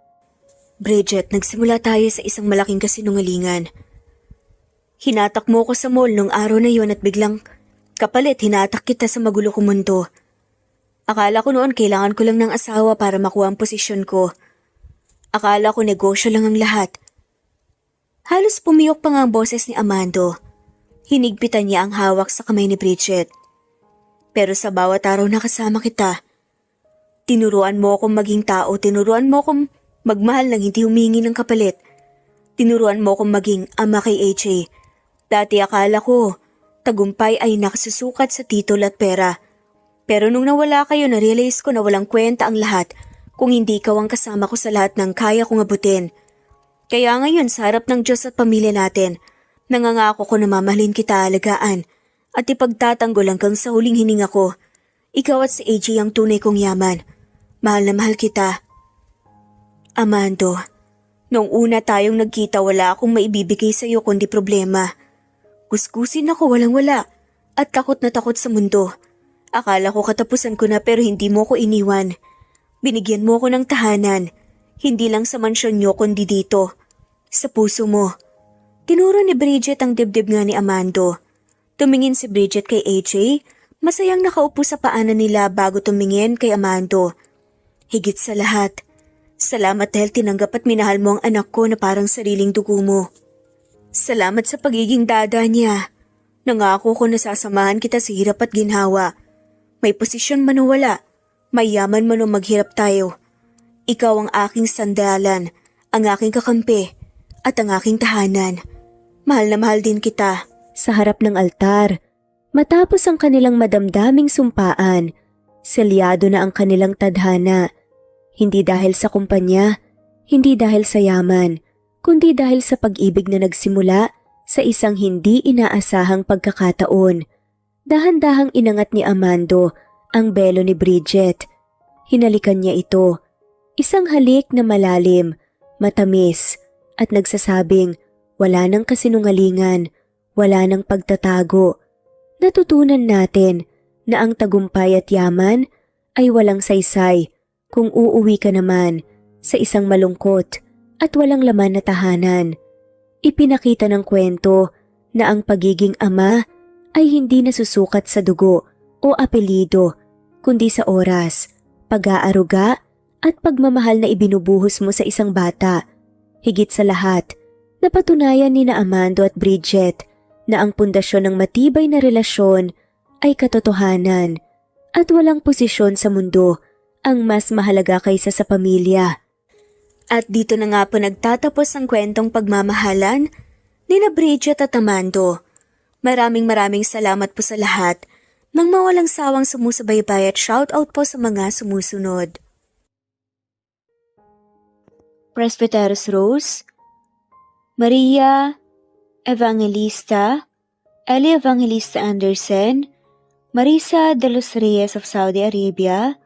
Bridget, nagsimula tayo sa isang malaking kasinungalingan. Hinatak mo ko sa mall nung araw na yon at biglang kapalit hinatak kita sa magulo kong mundo. Akala ko noon kailangan ko lang ng asawa para makuha ang posisyon ko. Akala ko negosyo lang ang lahat. Halos pumiyok pa nga ang boses ni Amando. Hinigpitan niya ang hawak sa kamay ni Bridget. Pero sa bawat araw na kasama kita, tinuruan mo akong maging tao, tinuruan mo akong magmahal ng hindi humingi ng kapalit. Tinuruan mo akong maging ama kay AJ. Dati akala ko, tagumpay ay nakasusukat sa titol at pera. Pero nung nawala kayo, na-realize ko na walang kwenta ang lahat kung hindi ikaw ang kasama ko sa lahat ng kaya kong abutin. Kaya ngayon sa harap ng Diyos at pamilya natin, nangangako ko na mamahalin kita alagaan at ipagtatanggol hanggang sa huling hininga ko. Ikaw at si AJ ang tunay kong yaman. Mahal na mahal kita. Amando, nung una tayong nagkita wala akong maibibigay sa iyo kundi problema. Kuskusin ako walang-wala at takot na takot sa mundo. Akala ko katapusan ko na pero hindi mo ko iniwan. Binigyan mo ko ng tahanan, hindi lang sa mansyon nyo kundi dito, sa puso mo. Tinuro ni Bridget ang dibdib nga ni Amando. Tumingin si Bridget kay AJ, masayang nakaupo sa paanan nila bago tumingin kay Amando. Higit sa lahat, salamat dahil tinanggap at minahal mo ang anak ko na parang sariling dugo mo. Salamat sa pagiging dada niya. Nangako ko na sasamahan kita sa hirap at ginhawa. May posisyon man o wala, may yaman man o maghirap tayo. Ikaw ang aking sandalan, ang aking kakampi, at ang aking tahanan. Mahal na mahal din kita. Sa harap ng altar, matapos ang kanilang madamdaming sumpaan, selyado na ang kanilang tadhana. Hindi dahil sa kumpanya, hindi dahil sa yaman, kundi dahil sa pag-ibig na nagsimula sa isang hindi inaasahang pagkakataon. Dahan-dahang inangat ni Amando ang belo ni Bridget. Hinalikan niya ito. Isang halik na malalim, matamis, at nagsasabing wala nang kasinungalingan, wala nang pagtatago. Natutunan natin na ang tagumpay at yaman ay walang saysay kung uuwi ka naman sa isang malungkot at walang laman na tahanan. Ipinakita ng kwento na ang pagiging ama ay hindi nasusukat sa dugo o apelyido, kundi sa oras, pag-aaruga at pagmamahal na ibinubuhos mo sa isang bata. Higit sa lahat, Napatunayan ni na Amando at Bridget na ang pundasyon ng matibay na relasyon ay katotohanan at walang posisyon sa mundo ang mas mahalaga kaysa sa pamilya. At dito na nga po nagtatapos ang kwentong pagmamahalan ni na Bridget at Amando. Maraming salamat po sa lahat ng mawalang sawang sumusubaybay at shoutout po sa mga sumusunod. Presbyteros Rose, Maria Evangelista, Eli Evangelista Anderson, Marisa de los Reyes of Saudi Arabia,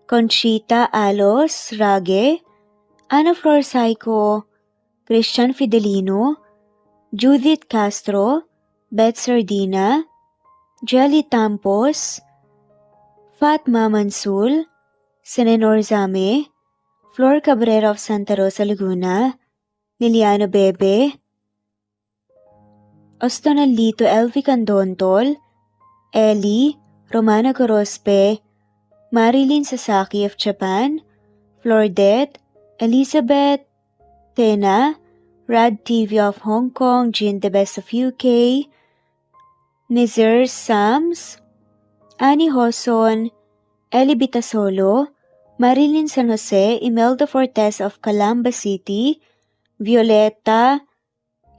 Conchita Alos Rage, Ana Flor Saico, Christian Fidelino, Judith Castro, Beth Sardina, Jelly Tampos, Fatma Mansul, Senenor Zame, Flor Cabrera of Santa Rosa Laguna, Liliano Bebe, Ostonalito Elvi Candontol, Eli, Romana Gorospe, Marilyn Sasaki of Japan, Flordet, Elizabeth, Tena, Rad TV of Hong Kong, Jean the Best of UK, Nizir Sams, Annie Hoson, Eli Bitasolo, Marilyn San Jose, Imelda Fortes of Calamba City, Violeta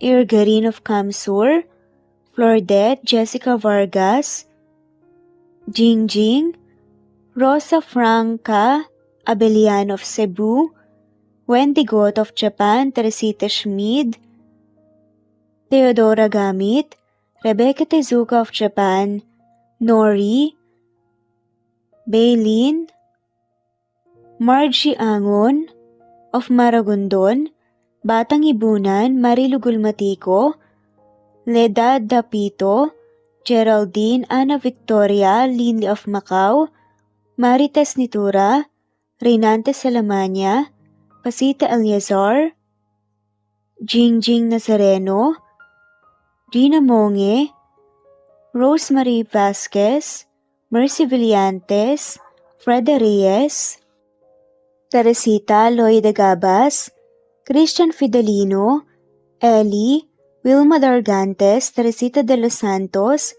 Irgarin of Kamsur, Flordet, Jessica Vargas, Jingjing, Rosa Franca Abelian of Cebu, Wendy Goth of Japan, Teresita Schmid, Theodora Gamit, Rebecca Tezuka of Japan, Nori, Baylin, Margie Angon of Maragondon, Batang Ibunan, Marilu Gulmatiko, Leda Dapito, Geraldine Ana Victoria, Lindy of Macau, Marites Nitura, Reynante Salamanya, Pasita Eliazar, Jingjing Nazareno, Gina Monge, Rosemary Vasquez, Mercy Villantes, Freda Reyes, Teresita Loida Gabas, Christian Fidelino, Eli, Wilma Dargantes, Teresita de los Santos,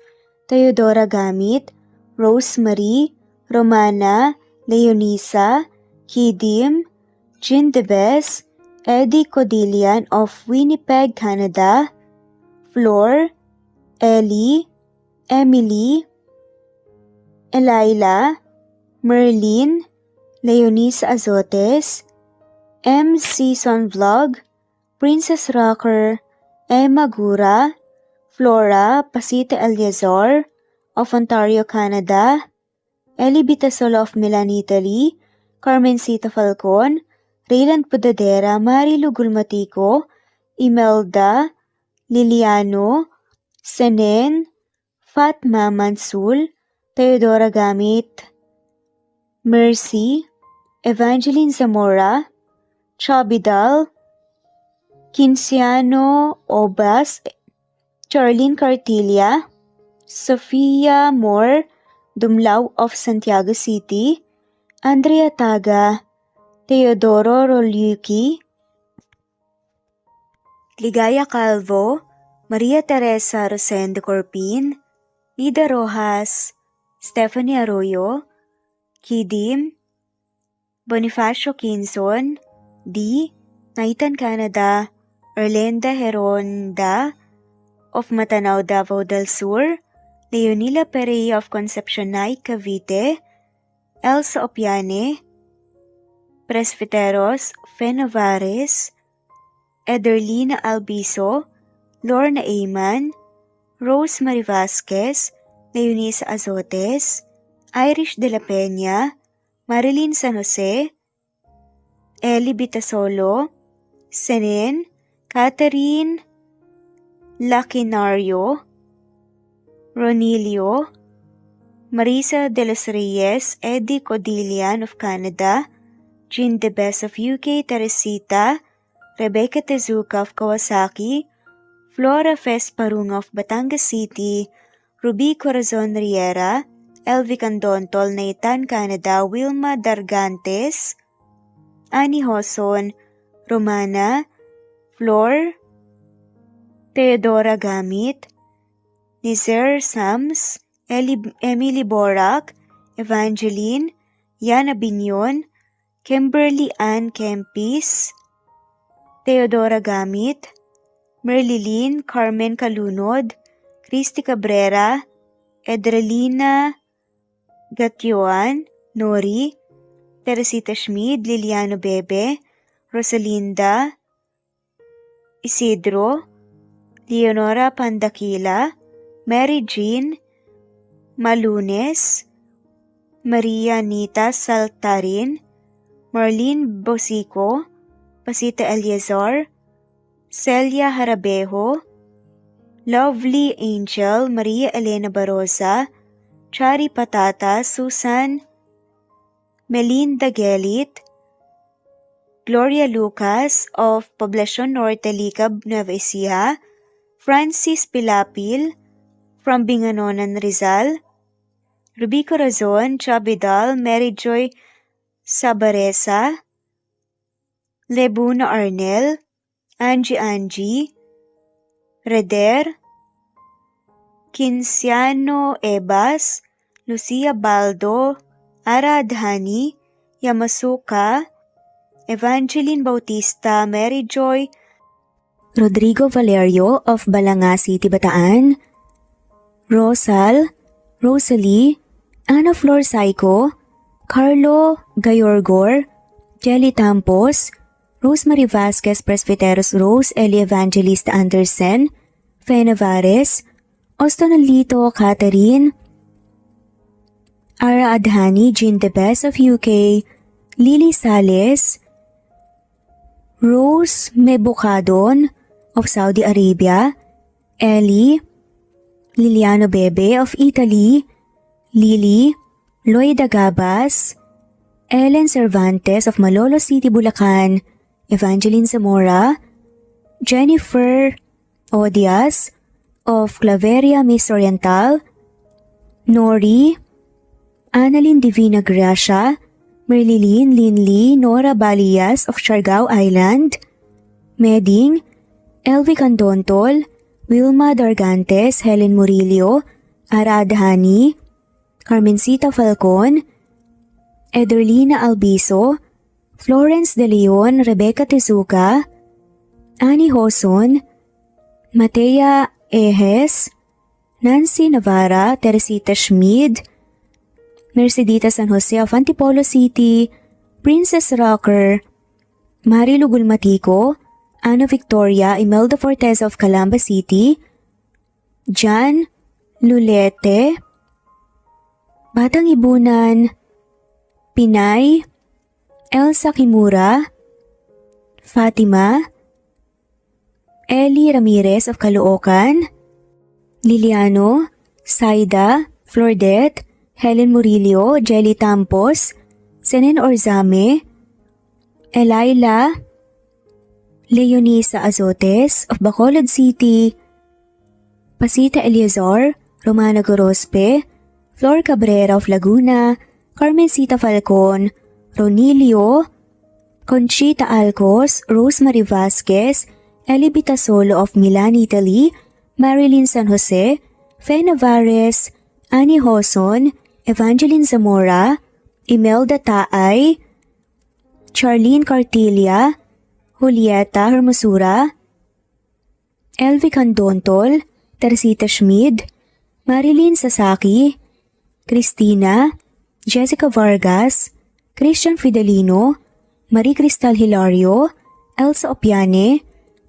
Teodora Gamit, Rosemary, Romana, Leonisa, Kidim, Jean Debes, Eddie Codillian of Winnipeg, Canada, Flor, Ellie, Emily, Elila, Merlin, Leonisa Azotes, M. Season Vlog, Princess Rocker, Emma Gura, Flora Pasita Eliazar of Ontario, Canada, Eli Bitasolo of Milan, Italy, Carmencita Falcon, Rayland Pudadera, Marilu Gulmatico, Imelda, Liliano, Senen, Fatma Mansul, Teodora Gamit, Mercy, Evangeline Zamora, Chabidal, Kinciano Obas, Charlene Cartilla, Sofia Moore, Dumlao of Santiago City, Andrea Taga, Teodoro Rolyuki, Ligaya Calvo, Maria Teresa Rosendo Corpin, Ida Rojas, Stephanie Arroyo, Kidim, Bonifacio Quinzon, D. Naitan Canada, Erlenda Heronda of Matanao, Davao del Sur, Leonila Perea of Concepcion Nay, Cavite, Elsa Opiane, Presbyteros Fe Navares, Ederlina Albiso, Lorna Ayman, Rosemary Vasquez, Leonisa Azotes, Irish de la Peña, Marilyn San Jose, Eli Bitasolo, Senen, Catherine Lacinario, Ronilio, Marisa de los Reyes, Eddie Codillian of Canada, Jean the Best of UK, Teresita, Rebecca Tezuka of Kawasaki, Flora Fes Parunga of Batangas City, Ruby Corazon Riera, Elvi Candontol, Naitan, Canada, Wilma Dargantes, Annie Hoson, Romana, Flor, Theodora Gamit, Nizer Sams, Emily Borak, Evangeline, Yana Binyon, Kimberly Ann Kempis, Theodora Gamit, Merlilyn Carmen Calunod, Christy Cabrera, Edralina Gatyoan, Nori, Teresita Schmid, Liliano Bebe, Rosalinda Isidro, Leonora Pandakila, Mary Jean Malunes, Maria Nita Saltarin, Marlene Bosico, Pasita Eliazar, Celia Harabejo, Lovely Angel, Maria Elena Barosa, Chari Patata, Susan Melinda Gelit, Gloria Lucas of Poblacion Norte, Licab, Nueva Ecija, Francis Pilapil from Binganonan, Rizal, Ruby Corazon, Chabidal, Mary Joy Sabaresa, Lebuna Arnel, Angie, Reder, Kinciano Ebas, Lucia Baldo, Ara Adhani, Yamasuka, Evangeline Bautista, Mary Joy, Rodrigo Valerio of Balanga City, Bataan, Rosal, Rosalie, Ana Flor Saico, Carlo Gayorgor, Jelly Tampos, Rosemary Vasquez Presbyteros Rose, Eli Evangelista Anderson, Fe Navares, Ostonalito Catherine, Ara Adhani, Jean De Best of UK, Lily Sales, Rose Mebukadon of Saudi Arabia, Ellie, Liliano Bebe of Italy, Lily, Lloyda Gabas, Ellen Cervantes of Malolo City, Bulacan, Evangeline Zamora, Jennifer Odias of Claveria Miss Oriental, Nori, Annalyn Divina Gracia, Merlilyn Linley Nora Balias of Siargao Island, Meding, Elvi Candontol, Wilma Dargantes, Helen Murillo, Ara Adhani, Carmencita Falcon, Ederlina Albiso, Florence De Leon, Rebecca Tezuka, Annie Hoson, Matea Ejes, Nancy Navarra, Teresita Schmid, Mercedita San Jose of Antipolo City, Princess Rocker, Marilu Gulmatico, Ana Victoria, Imelda Forteza of Calamba City, Jan Lulete, Batang Ibunan, Pinay, Elsa Kimura, Fatima, Eli Ramirez of Caloocan, Liliano, Saida, Flordet, Helen Murillo, Jelly Tampos, Senen Orzame, Elaila, Leonisa Azotes of Bacolod City, Pasita Eliazar, Romana Gorospe, Flor Cabrera of Laguna, Carmencita Falcon, Ronilio, Conchita Alcos, Rosemary Vasquez, Eli Bitasolo of Milan, Italy, Marilyn San Jose, Fe Navares, Annie Hoson, Evangeline Zamora, Imelda Taay, Charlene Cartilia, Julieta Hermosura, Elvi Candontol, Teresita Schmid, Marilyn Sasaki, Christina, Jessica Vargas, Christian Fidelino, Marie Cristal Hilario, Elsa Opiane,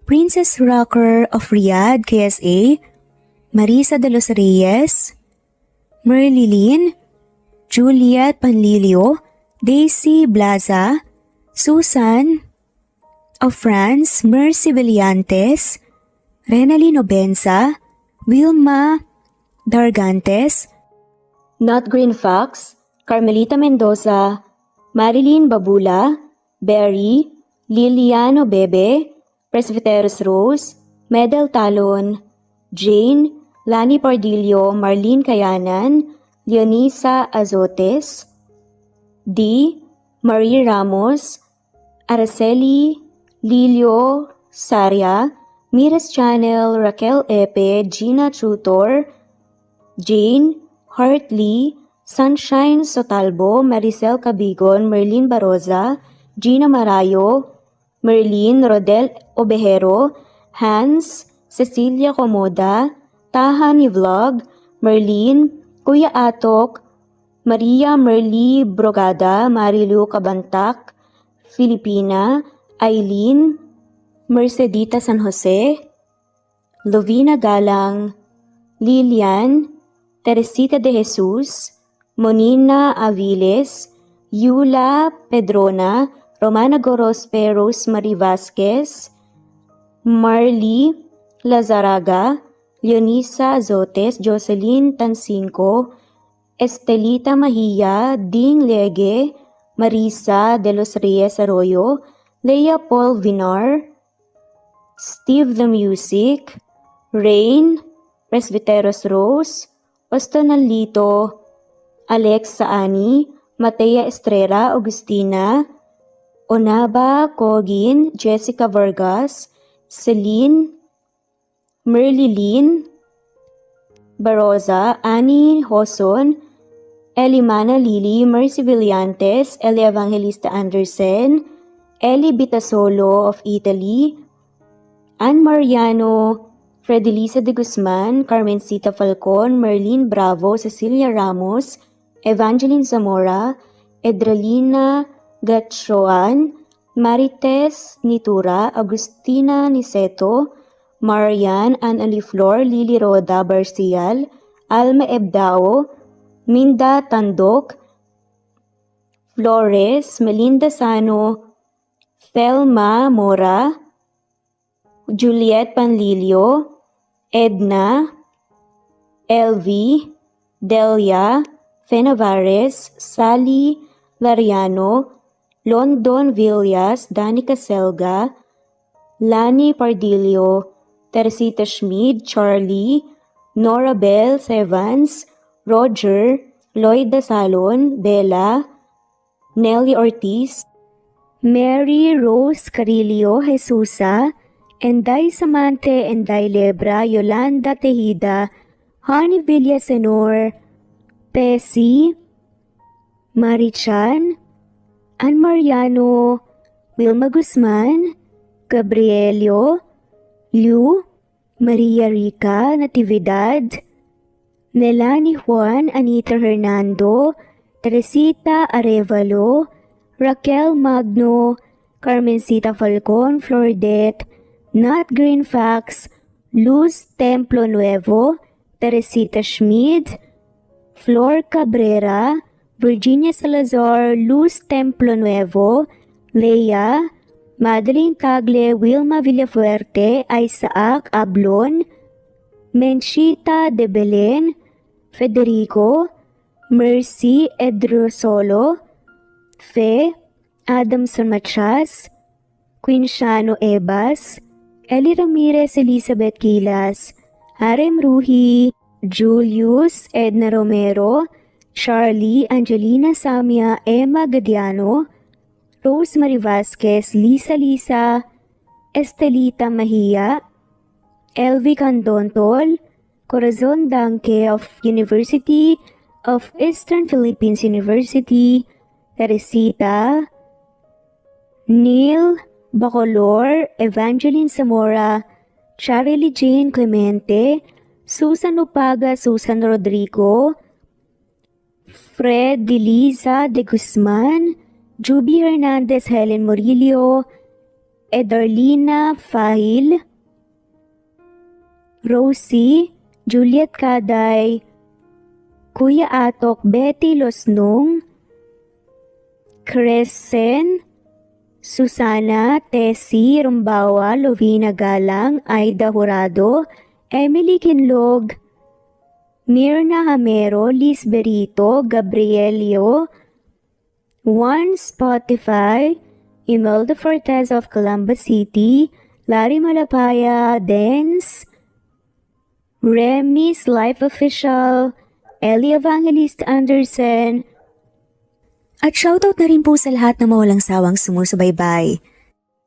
Princess Rocker of Riyadh, KSA, Marisa de los Reyes, Merlilyn, Juliet Panlilio, Daisy Blaza, Susan of France, Mercy Villantes, Renalyn Obenza, Wilma Dargantes, Not Green Fox, Carmelita Mendoza, Marilyn Babula, Berry, Liliano Bebe, Presbyteros Rose, Medel Talon, Jane, Lani Pardillo, Marlene Kayanan, Leonisa Azotes, D. Marie Ramos, Araceli Lilio Saria, Mires Channel, Raquel Epe, Gina Tutor, Jane, Hartley, Sunshine Sotalbo, Maricel Cabigon, Merlin Baroza, Gina Marayo, Merlin Rodel Obejero, Hans, Cecilia Comoda, Taha ni Vlog, Merlin, Kuya Atok, Maria Merly Brogada, Marilu Cabantac, Filipina, Eileen, Mercedita San Jose, Lovina Galang, Lilian, Teresita de Jesus, Monina Aviles, Yula Pedrona, Romana Gorospe, Rosemary Vasquez, Marley Lazaraga, Leonisa Azotes, Jocelyn Tancinco, Estelita Mahia, Ding Lege, Marisa de los Reyes Arroyo, Leia Paul Vinar, Steve the Music, Rain, Presbyteros Rose, Ostonalito, Alex Saani, Matea Estrella, Agustina, Onaba Cogin, Jessica Vargas, Celine, Merlilyn Baroza, Annie Hoson, Elimana Lili, Mercy Villantes, Eli Evangelista Anderson, Eli Bitasolo of Italy, Ann Mariano, Fredelisa de Guzman, Carmencita Falcon, Merlin Bravo, Cecilia Ramos, Evangeline Zamora, Edralina Gatchoan, Marites Nitura, Agustina Niceto, Marian, Ann Aliflor, Lily Roda Barcial, Alma Ebdao, Minda Tandok, Flores, Melinda Sano, Thelma Mora, Juliet Panlilio, Edna, Elvie, Delia, Fenavares, Sally Lariano, London Villas, Danica Selga, Lani Pardillo, Teresita Schmid, Charlie, Nora Bell Evans, Roger, Lloyd Dasalon, Bella, Nelly Ortiz, Mary Rose Carillo Jesusa, Enday Samante, Enday Lebra, Yolanda Tejida, Honey Villasenor, Pesi, Marichan, Ann Mariano, Wilma Guzman, Gabrielio, Liu, Maria Rica Natividad, Melanie Juan, Anita Hernando, Teresita Arevalo, Raquel Magno, Carmencita Falcon, Flordet, Nat Greenfax, Luz Templo Nuevo, Teresita Schmid, Flor Cabrera, Virginia Salazar, Luz Templo Nuevo, Leia, Madeline Tagle, Wilma Villafuerte, Isaac Ablon, Menchita de Belen, Federico, Mercy Edrosolo, Fe, Adamson Machas, Quinshano Ebas, Eli Ramirez Elizabeth Gilas, Harem Ruhi, Julius Edna Romero, Charlie Angelina Samia, Emma Gadiano, Rosemary Vasquez, Lisa, Estelita Mahia, Elvi Candontol, Corazon Danke of University of Eastern Philippines University, Teresita, Neil Bacolor, Evangeline Zamora, Charlie Jane Clemente, Susan Upaga, Susan Rodrigo, Fred Deliza de Guzman, Juby Hernandez, Helen Murillo, Edarlina Fahil, Rosie, Juliet Kaday, Kuya Atok, Betty Losnong, Crescen, Susana, Tessie Rumbawa, Lovina Galang, Aida Jurado, Emily Kinlog, Mirna Hamero, Liz Berito, Gabrielio, One Spotify, Imelda Fortes of Columbus City, Larry Malapaya, Dance, Remy's Life Official, Ellie Evangelist Anderson, At shoutout na rin po sa lahat na mawalang sawang sumusubaybay.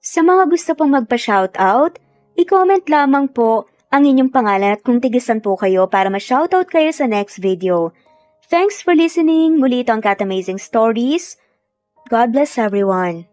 Sa mga gusto pong magpa-shoutout, I-comment lamang po ang inyong pangalan at kung tigisan po kayo para ma-shoutout kayo sa next video. Thanks for listening. Muli ito ang Cat Amazing Stories. God bless everyone.